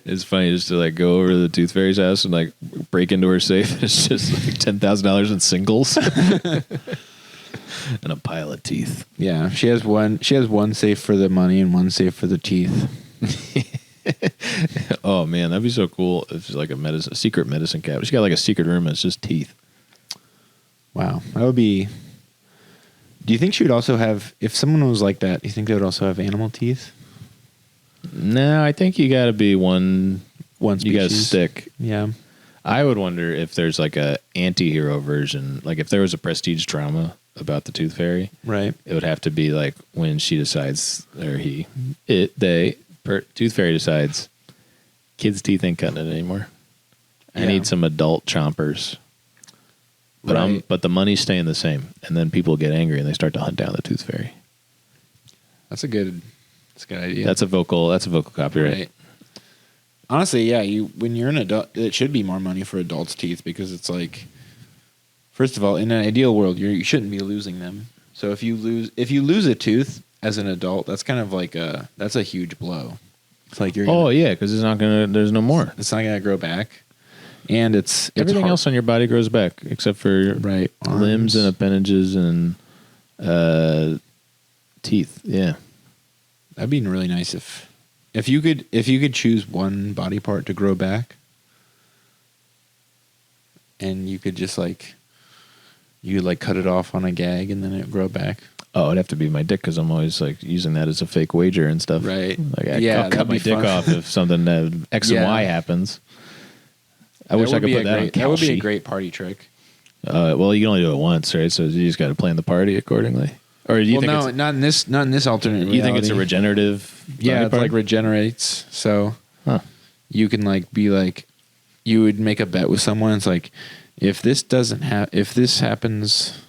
It's funny just to like go over to the tooth fairy's house and like break into her safe. It's just like $10,000 in singles and a pile of teeth. Yeah, she has one safe for the money and one safe for the teeth. Oh man, that'd be so cool if it's like a secret medicine cabinet. She got like a secret room and it's just teeth. Wow, that would be. Do you think she would also have, if someone was like that? Do you think they would also have animal teeth? No, I think you got to be one species. You got to stick. Yeah. I would wonder if there's like a anti-hero version. Like if there was a prestige drama about the tooth fairy, right? It would have to be like when she decides, or tooth fairy decides, kids' teeth ain't cutting it anymore. I need some adult chompers. But but the money's staying the same, and then people get angry and they start to hunt down the tooth fairy. That's a good idea. That's a vocal copyright. Right. Honestly, yeah. When you're an adult, it should be more money for adults' teeth because it's like, first of all, in an ideal world, you shouldn't be losing them. So if you lose a tooth as an adult, that's kind of like that's a huge blow. It's like you're. Because it's not gonna. There's no more. It's not gonna grow back, and it's everything else on your body grows back except for limbs and appendages and teeth. Yeah. That'd be really nice if you could choose one body part to grow back, and you could just like cut it off on a gag and then it grow back. Oh, it'd have to be my dick because I'm always like using that as a fake wager and stuff. Right? Like I'll cut my dick off if something X and Y happens. I wish I could put that on Kalshi. That would be a great party trick. Well, you can only do it once, right? So you just got to plan the party accordingly. Or do you think not in this alternate reality. You think it's a regenerative? Yeah, it's like regenerates. So you can like be like, you would make a bet with someone. It's like, if this happens,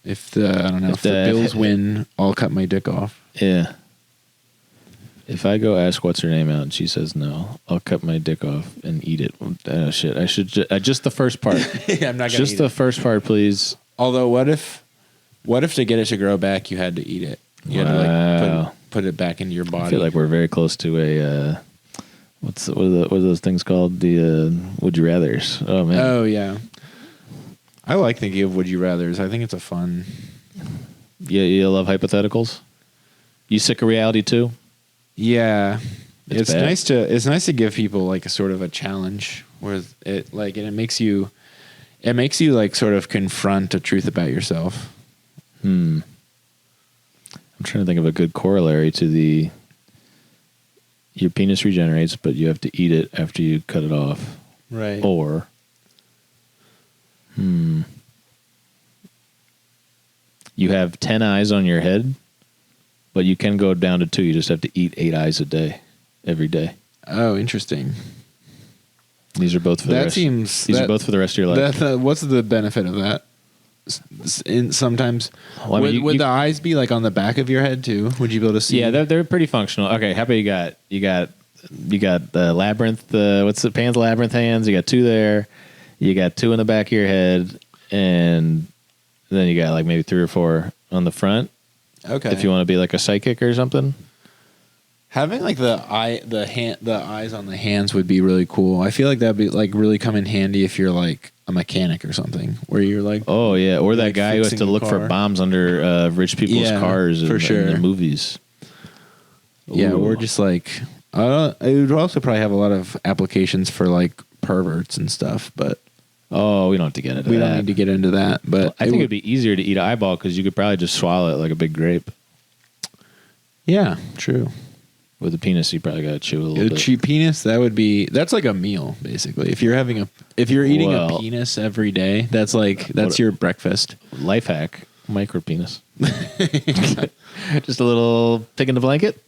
if the Bills win, I'll cut my dick off. Yeah. If I go ask what's her name out and she says no, I'll cut my dick off and eat it. Oh shit! I should just the first part. Yeah, I'm not gonna just eat the it. first part, please. Although, what if to get it to grow back, you had to eat it? You had to like put it back into your body. I feel like we're very close to a what are those things called? The would you rather's? Oh man. Oh yeah. I like thinking of would you rather's. I think it's a fun. Yeah, you love hypotheticals. You sick of reality too? Yeah. It's bad. nice to give people like a sort of a challenge where it makes you like sort of confront a truth about yourself. I'm trying to think of a good corollary to your penis regenerates, but you have to eat it after you cut it off. Right. Or, you have 10 eyes on your head, but you can go down to 2. You just have to eat 8 eyes a day, every day. Oh, interesting. These are both for the rest. These are both for the rest of your life. What's the benefit of that? sometimes. Well, I mean, would the eyes be like on the back of your head too? Would you be able to see? Yeah, they're pretty functional. Okay, how about you got the labyrinth. What's the Pan's Labyrinth hands? You got 2 there. You got 2 in the back of your head, and then you got like maybe 3 or 4 on the front. Okay. If you want to be like a psychic or something. Having like the eyes on the hands would be really cool. I feel like that'd be like really come in handy if you're like a mechanic or something, where you're like, oh yeah, or that like guy who has to look for bombs under rich people's cars for sure. in the movies. Yeah, Ooh. or just like it would also probably have a lot of applications for like perverts and stuff, but oh, we don't have to get into that. we don't need to get into that. But I think it'd be easier to eat an eyeball because you could probably just swallow it like a big grape. Yeah, true. With a penis, you probably got to chew a little bit. Chew penis, that's like a meal basically. If you're eating a penis every day, that's your breakfast. Life hack, micro penis. Just a little pick in the blanket.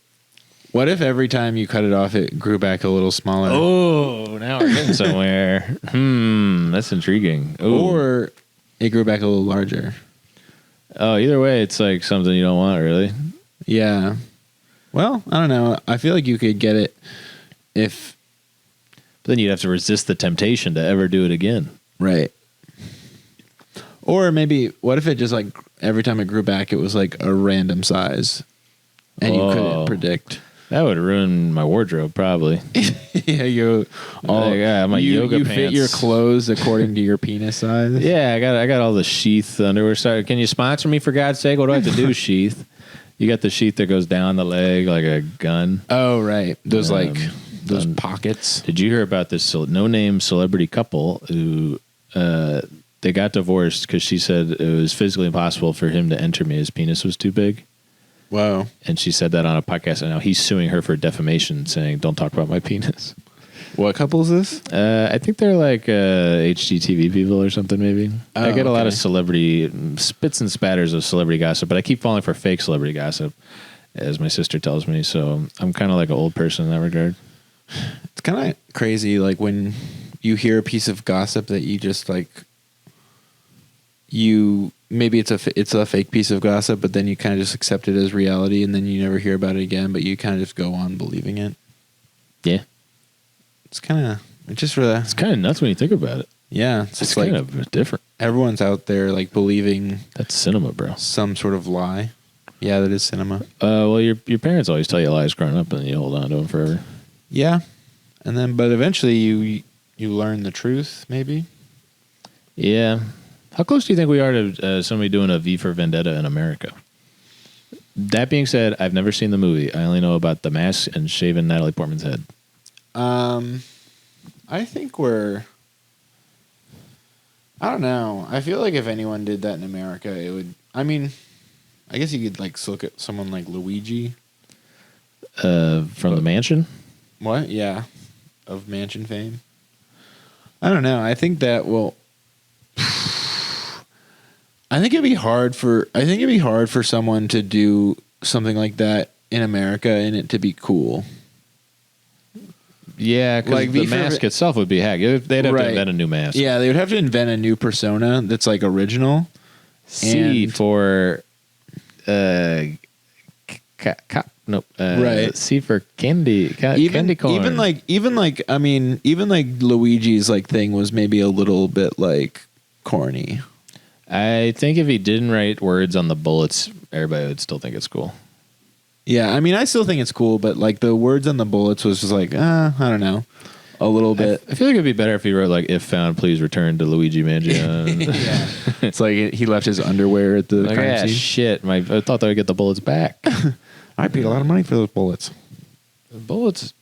What if every time you cut it off, it grew back a little smaller? Oh, now we're getting somewhere. That's intriguing. Ooh. Or it grew back a little larger. Oh, either way, it's like something you don't want, really. Yeah. Well, I don't know. I feel like you could get it if... But then you'd have to resist the temptation to ever do it again. Right. Or maybe, what if it just like, every time it grew back, it was like a random size and you couldn't predict? That would ruin my wardrobe, probably. Yeah, my yoga you pants. fit your clothes according to your penis size. Yeah, I got all the sheath underwear. Sorry, can you sponsor me for God's sake? What do I have to do, sheath? You got the sheath that goes down the leg like a gun. Oh, right. Those those pockets. Did you hear about this no-name celebrity couple who they got divorced because she said it was physically impossible for him to enter me. His penis was too big. Wow. And she said that on a podcast, and now he's suing her for defamation, saying, don't talk about my penis. What couple is this? I think they're like HGTV people or something, maybe. Oh, I get a lot of celebrity spits and spatters of celebrity gossip, but I keep falling for fake celebrity gossip, as my sister tells me. So I'm kind of like an old person in that regard. It's kind of crazy, like when you hear a piece of gossip that you just like, maybe it's a fake piece of gossip, but then you kind of just accept it as reality, and then you never hear about it again, but you kind of just go on believing it. Yeah. It's kind of nuts when you think about it. Yeah, It's kind of different. Everyone's out there like believing That's cinema, bro. some sort of lie. Yeah, that is cinema. Well, your parents always tell you lies growing up, and you hold on to them forever. Yeah, and then but eventually you learn the truth, maybe. Yeah. How close do you think we are to somebody doing a V for Vendetta in America? That being said, I've never seen the movie. I only know about the mask and shaving Natalie Portman's head. I think I don't know. I feel like if anyone did that in America, it would. I mean, I guess you could like look at someone like Luigi. From The Mansion? What? Yeah, of Mansion fame. I don't know. I think that will. I think it'd be hard for someone to do something like that in America and it to be cool. Yeah, because Like the mask itself would be hack. They'd have to invent a new mask. Yeah, they would have to invent a new persona that's like original. C And- for right. C for candy. Candy corn. Even like Luigi's like thing was maybe a little bit like corny. I think if he didn't write words on the bullets, everybody would still think it's cool. Yeah, I mean, I still think it's cool, but like the words on the bullets was just like, I don't know, a little bit. I feel like it'd be better if he wrote like, "If found, please return to Luigi Mansion." Yeah, it's like he left his underwear at the Like, crime yeah, scene. shit. I thought they would get the bullets back. I paid a lot of money for those bullets. Bullets.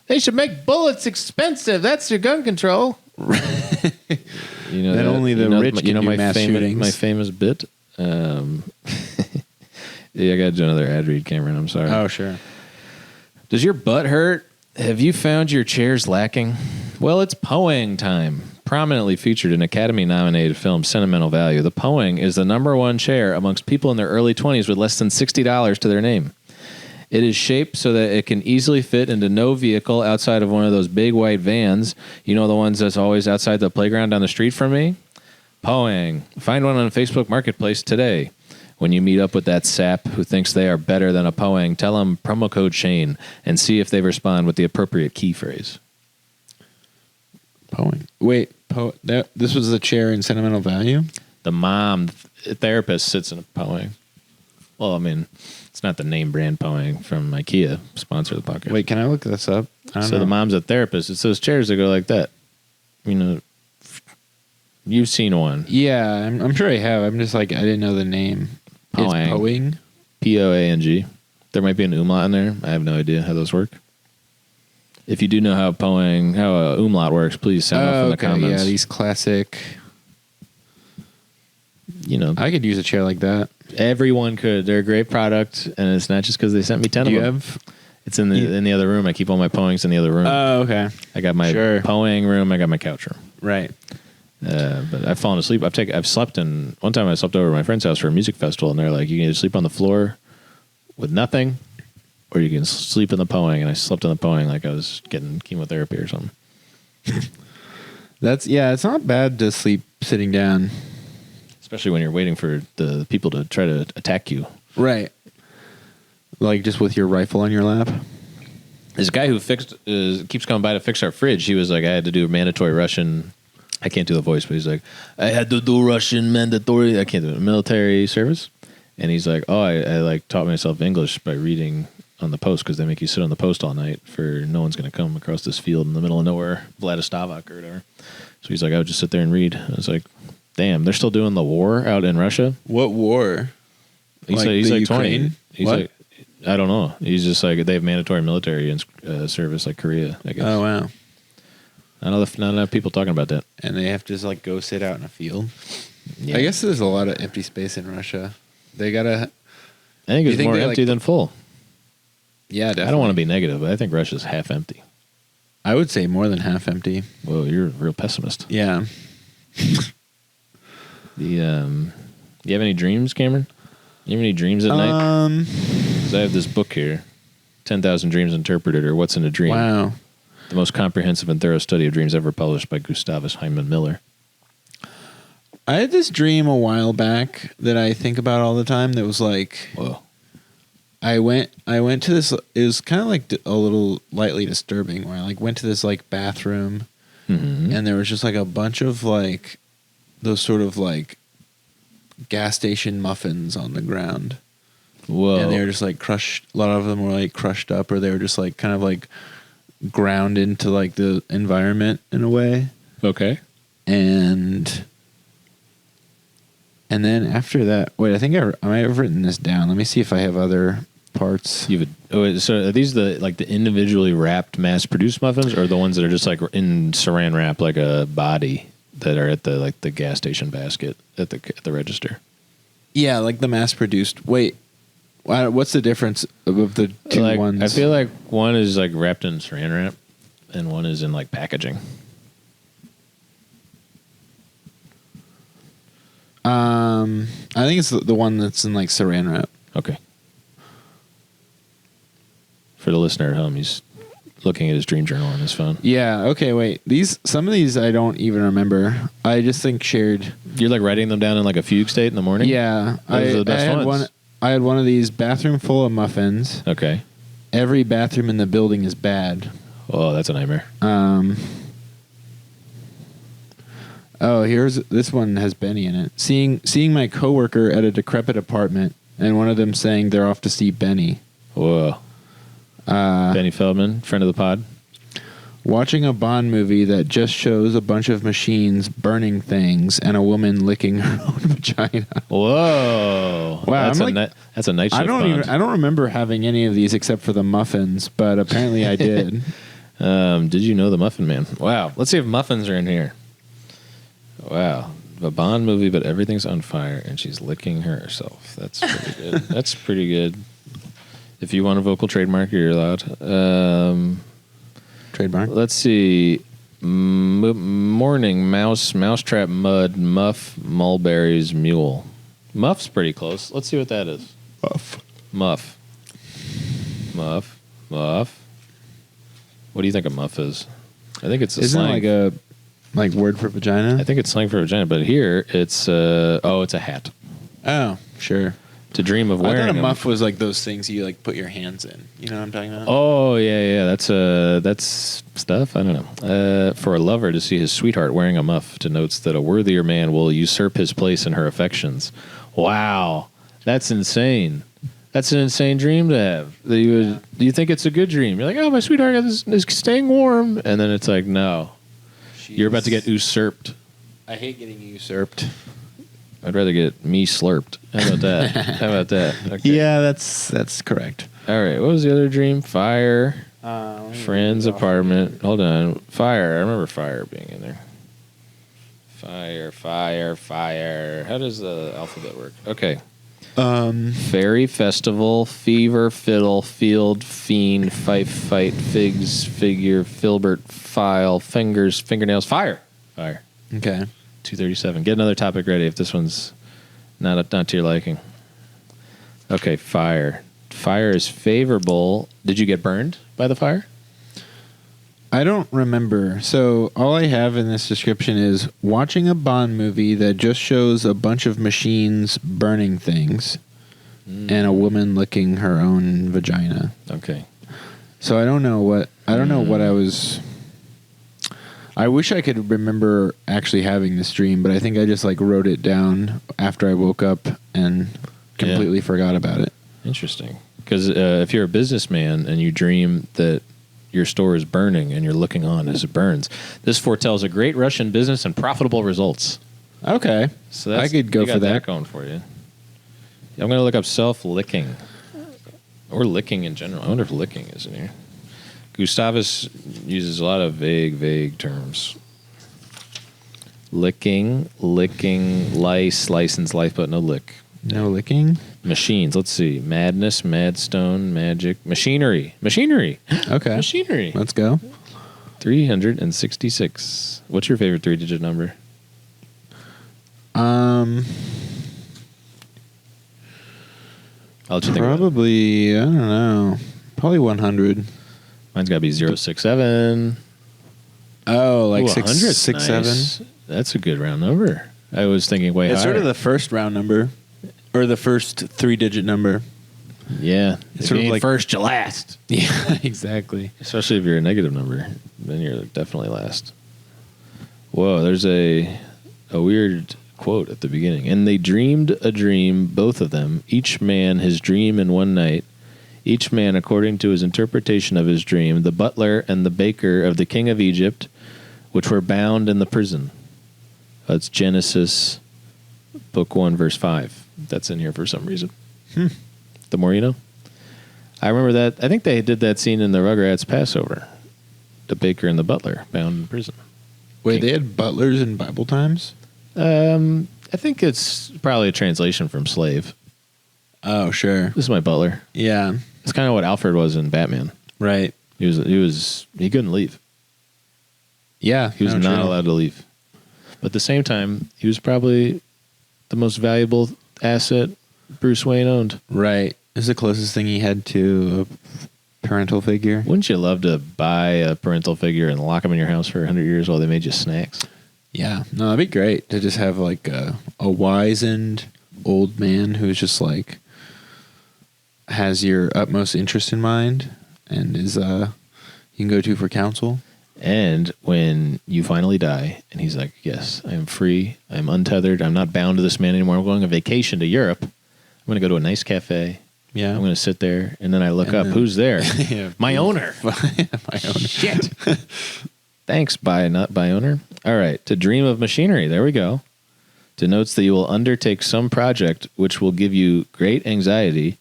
They should make bullets expensive. That's your gun control. You know, Then only the rich can do mass shootings. My famous bit. Yeah, I got to do another ad read, Cameron. I'm sorry. Oh, sure. Does your butt hurt? Have you found your chairs lacking? Well, it's Poang time. Prominently featured in Academy-nominated film Sentimental Value, the Poang is the #1 chair amongst people in their early 20s with less than $60 to their name. It is shaped so that it can easily fit into no vehicle outside of one of those big white vans. You know, the ones that's always outside the playground down the street from me? Poang. Find one on Facebook Marketplace today. When you meet up with that sap who thinks they are better than a Poang, tell them promo code Shane and see if they respond with the appropriate key phrase. Poang. Wait, this was the chair in Sentimental Value? The mom therapist sits in a Poang. Well, I mean, it's not the name brand Poang from IKEA. Sponsor the podcast. Wait, can I look this up? I don't know. The mom's a therapist. It's those chairs that go like that. You know, you've seen one. Yeah, I'm sure I have. I'm just like, I didn't know the name. Poang. It's Poang? Poang. There might be an umlaut in there. I have no idea how those work. If you do know how a umlaut works, please sound off in the comments. Yeah, these classic. You know, I could use a chair like that. Everyone could. They're a great product, and it's not just because they sent me 10 of them. It's in the other room. I keep all my Poangs in the other room. Oh, okay. I got my Poang room. I got my couch room. Right. But I've fallen asleep. I've slept in. One time I slept over at my friend's house for a music festival, and they're like, you can either sleep on the floor with nothing, or you can sleep in the Poang. And I slept in the Poang like I was getting chemotherapy or something. It's not bad to sleep sitting down. Especially when you're waiting for the people to try to attack you. Right. Like just with your rifle on your lap. This guy who keeps coming by to fix our fridge, he was like, I had to do mandatory Russian. I can't do the voice, but he's like, I had to do Russian mandatory. I can't do it. Military service. And he's like, I like taught myself English by reading on the post because they make you sit on the post all night for no one's going to come across this field in the middle of nowhere, Vladivostok or whatever. So he's like, I would just sit there and read. I was like, damn, they're still doing the war out in Russia? What war? He's like 20. He's like, I don't know. He's just like, they have mandatory military service like Korea, I guess. Oh, wow. Not enough people talking about that. And they have to just like go sit out in a field. Yeah. I guess there's a lot of empty space in Russia. They gotta. I think it's more empty than full. Yeah, definitely. I don't want to be negative, but I think Russia's half empty. I would say more than half empty. Whoa, you're a real pessimist. Yeah. You have any dreams, Cameron? You have any dreams at night? Because I have this book here, 10,000 Dreams Interpreted, or What's in a Dream. Wow. The most comprehensive and thorough study of dreams ever published by Gustavus Hyman Miller. I had this dream a while back that I think about all the time that was like... Whoa. I went to this... It was kind of like a little lightly disturbing, where I like went to this like bathroom, and there was just like a bunch of like... those sort of like gas station muffins on the ground. Whoa. And they were just like crushed. A lot of them were like crushed up, or they were just like kind of like ground into like the environment in a way. Okay. And then after that, wait, I think I might have written this down. Let me see if I have other parts. So are these the individually wrapped mass produced muffins, or the ones that are just like in saran wrap, like a body? That are at the gas station basket at the register. Yeah, like the mass produced. Wait, what's the difference of the two ones? I feel like one is like wrapped in saran wrap, and one is in like packaging. I think it's the one that's in like saran wrap. Okay. For the listener at home, he's looking at his dream journal on his phone. Yeah. Okay. Wait. Some of these I don't even remember. I just think shared. You're like writing them down in like a fugue state in the morning. Yeah. Those are the best ones. I had one of these bathroom full of muffins. Okay. Every bathroom in the building is bad. Oh, that's a nightmare. This one has Benny in it. Seeing my coworker at a decrepit apartment, and one of them saying they're off to see Benny. Whoa. Benny Feldman, friend of the pod. Watching a Bond movie that just shows a bunch of machines burning things and a woman licking her own vagina. Whoa! Wow, that's a night shift. I don't remember having any of these except for the muffins, but apparently I did. Did you know the Muffin Man? Wow. Let's see if muffins are in here. Wow. A Bond movie, but everything's on fire, and she's licking herself. That's pretty good. That's pretty good. If you want a vocal trademark, you're allowed. Trademark. Let's see. Morning, mousetrap, mud, muff, mulberries, mule. Muff's pretty close. Let's see what that is. Muff. What do you think a muff is? I think it's a Isn't slang. it like a Like word for vagina? I think it's slang for vagina, but here it's it's a hat. Oh, sure. To dream of wearing I thought a them. muff was like those things you like put your hands in. You know what I'm talking about? Oh yeah. That's stuff. I don't know. For a lover to see his sweetheart wearing a muff denotes that a worthier man will usurp his place in her affections. Wow, that's insane. That's an insane dream to have. That you think it's a good dream? You're like, oh, my sweetheart is staying warm, and then it's like, no, you're about to get usurped. I hate getting usurped. I'd rather get me slurped. How about that? How about that? Okay. Yeah, that's correct. All right. What was the other dream? Fire. Friend's apartment. Hold on. Fire. I remember fire being in there. Fire. How does the alphabet work? Okay. Fairy, festival, fever, fiddle, field, fiend, fight, figs, figure, filbert, file, fingers, fingernails, fire. Okay. 237. Get another topic ready if this one's not to your liking. Okay, fire. Fire is favorable. Did you get burned by the fire? I don't remember. So all I have in this description is watching a Bond movie that just shows a bunch of machines burning things and a woman licking her own vagina. Okay. So I don't know what I was. I wish I could remember actually having this dream, but I think I just like wrote it down after I woke up and completely forgot about it. Interesting. Because if you're a businessman and you dream that your store is burning and you're looking on as it burns, this foretells a great rush in business and profitable results. Okay. So I could go you for got that. going for you. I'm going to look up self-licking. Or licking in general. I wonder if licking is in here. Gustavus uses a lot of vague terms. Licking, lice, license, life, but no lick. No licking? Machines. Let's see. Madness, madstone, magic, machinery. Okay. Machinery. Let's go. 366. What's your favorite 3-digit number? I'll let you think about it. Probably, I don't know. Probably 100. Mine's got to be 067. Oh, like Ooh, 667. Nice. That's a good round number. I was thinking way It's higher. sort of the first round number, or the first 3-digit number. Yeah. It's If sort you of ain't like- first, you last. Yeah, exactly. Especially if you're a negative number. Then you're definitely last. Whoa, there's a weird quote at the beginning. And they dreamed a dream, both of them, each man his dream in one night, each man according to his interpretation of his dream, the butler and the baker of the king of Egypt, which were bound in the prison. That's Genesis, book 1, verse 5. That's in here for some reason. The more you know. I remember that. I think they did that scene in the Rugrats Passover. The baker and the butler bound in prison. Wait, they had butlers in Bible times? I think it's probably a translation from slave. Oh, sure. This is my butler. Yeah. It's kind of what Alfred was in Batman. Right. He couldn't leave. Yeah. He was not allowed to leave. But at the same time, he was probably the most valuable asset Bruce Wayne owned. Right. It's the closest thing he had to a parental figure. Wouldn't you love to buy a parental figure and lock him in your house for 100 years while they made you snacks? Yeah. No, that'd be great to just have like a wizened old man who's just like has your utmost interest in mind and is you can go to for counsel. And when you finally die, and he's like, yes, I am free. I'm untethered. I'm not bound to this man anymore. I'm going on vacation to Europe. I'm going to go to a nice cafe. Yeah. I'm going to sit there, and then I look up. then- Who's there? Yeah. My owner. My own. Shit. Thanks, not by owner. All right. To dream of machinery. There we go. Denotes that you will undertake some project which will give you great anxiety,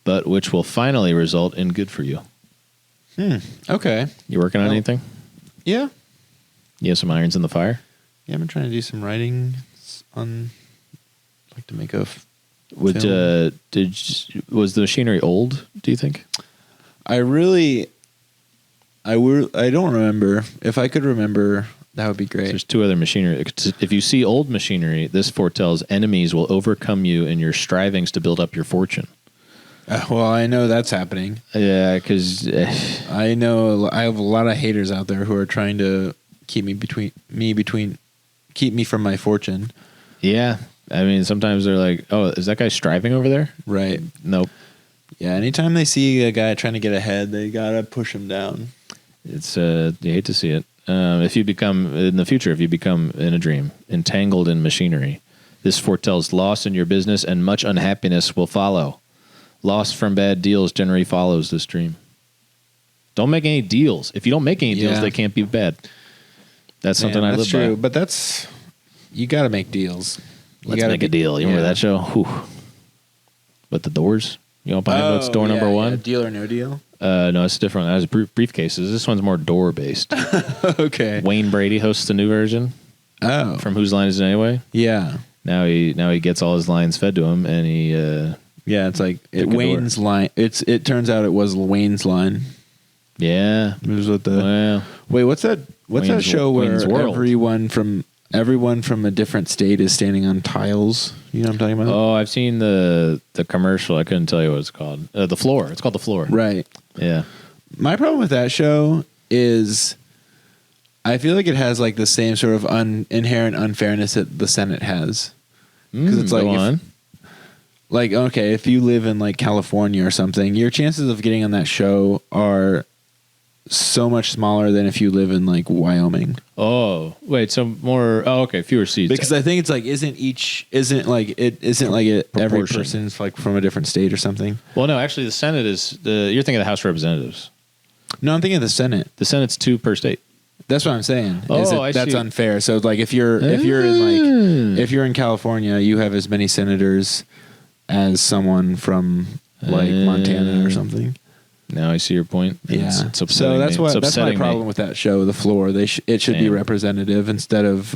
but which will finally result in good for you. Okay. You working on Well- anything? Yeah. You have some irons in the fire? Yeah, I've been trying to do some writing on like to make a Was film. Was the machinery old, do you think? I don't remember. If I could remember, that would be great. There's two other machinery. If you see old machinery, this foretells enemies will overcome you in your strivings to build up your fortune. Well, I know that's happening. Yeah, because I know I have a lot of haters out there who are trying to keep me from my fortune. Yeah. I mean, sometimes they're like, oh, is that guy striving over there? Right. Nope. Yeah, anytime they see a guy trying to get ahead, they gotta push him down. It's you hate to see it. If you become in a dream, entangled in machinery, this foretells loss in your business and much unhappiness will follow. Loss from bad deals generally follows this dream. Don't make any deals. If you don't make any deals, they can't be bad. That's something I live true, by. But you got to make deals. Let's make a deal. You remember that show? Whew. But the Doors? You know, behind what's door number one? Yeah. Deal or No Deal? No, it's different. That was briefcases. This one's more door based. Okay. Wayne Brady hosts the new version. Oh. From Whose Line Is It Anyway? Yeah. Now he gets all his lines fed to him, and he. Yeah, it's like Wayne's line. It turns out it was Wayne's line. Yeah. It was with the. Wait, what's that? What's that show where everyone from a different state is standing on tiles? You know what I'm talking about? Oh, I've seen the commercial. I couldn't tell you what it's called. The Floor. It's called The Floor. Right. Yeah. My problem with that show is I feel like it has like the same sort of inherent unfairness that the Senate has. Because it's like, go on. Like, okay, if you live in like California or something, your chances of getting on that show are so much smaller than if you live in like Wyoming. Oh, wait, so more. Oh, okay, fewer seats. Because I think it's like every person's like from a different state or something. Well, no, actually, the Senate is you're thinking of the House of Representatives. No, I'm thinking of the Senate. The Senate's 2 per state. That's what I'm saying. I that's see. unfair. So like if you're in California, you have as many senators as someone from like Montana or something. Now I see your point. Yeah. It's so that's my problem with that show, The Floor. It should be representative instead of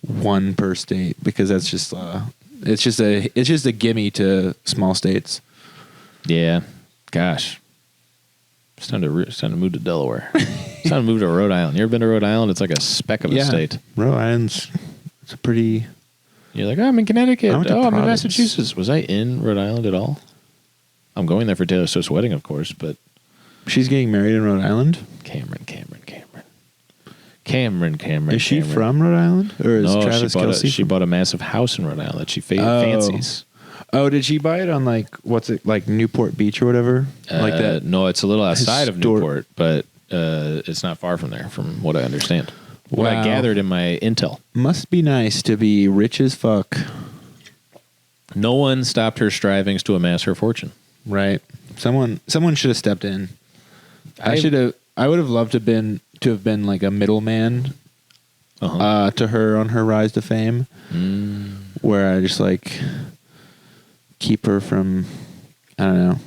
1 per state, because that's just it's just a gimme to small states. Yeah. Gosh. It's time to move to Delaware. It's time to move to Rhode Island. You ever been to Rhode Island? It's like a speck of a state. Rhode Island's it's a pretty. You're like, oh, I'm in Connecticut. I'm in Providence. Massachusetts. Was I in Rhode Island at all? I'm going there for Taylor Swift's wedding, of course, but she's getting married in Rhode Island. Cameron. Is she from Rhode Island, or is Travis Kelce? She bought a massive house in Rhode Island that she fancies. Oh, did she buy it on like what's it like Newport Beach or whatever? Like that? No, it's a little outside of Newport, but it's not far from there, from what I understand. What I gathered in my intel. Must be nice to be rich as fuck. No one stopped her strivings to amass her fortune. Right. Someone should have stepped in. I would have loved to have been like a middleman to her on her rise to fame, where I just like keep her from, I don't know,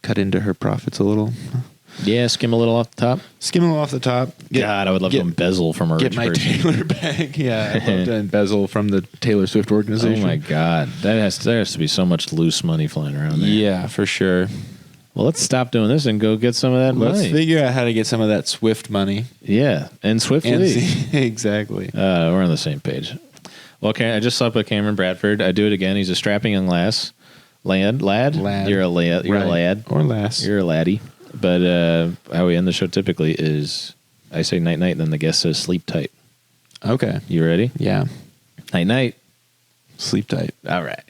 cut into her profits a little. Yeah, skim a little off the top. God, I would love to embezzle from her. Get my Taylor bag. Yeah, I'd love to embezzle from the Taylor Swift organization. Oh my God, there has to be so much loose money flying around there. Yeah, for sure. Well, let's stop doing this and go get some of that money. Let's figure out how to get some of that Swift money. Yeah, and swiftly. Exactly. We're on the same page. Well, okay, I just slept with Cameron Bradford. I do it again. He's a strapping young lad. You're a lad. You're a lad or lass. You're a laddie. But how we end the show typically is I say night night, then the guest says sleep tight. Okay. You ready? Yeah. Night night. Sleep tight. All right.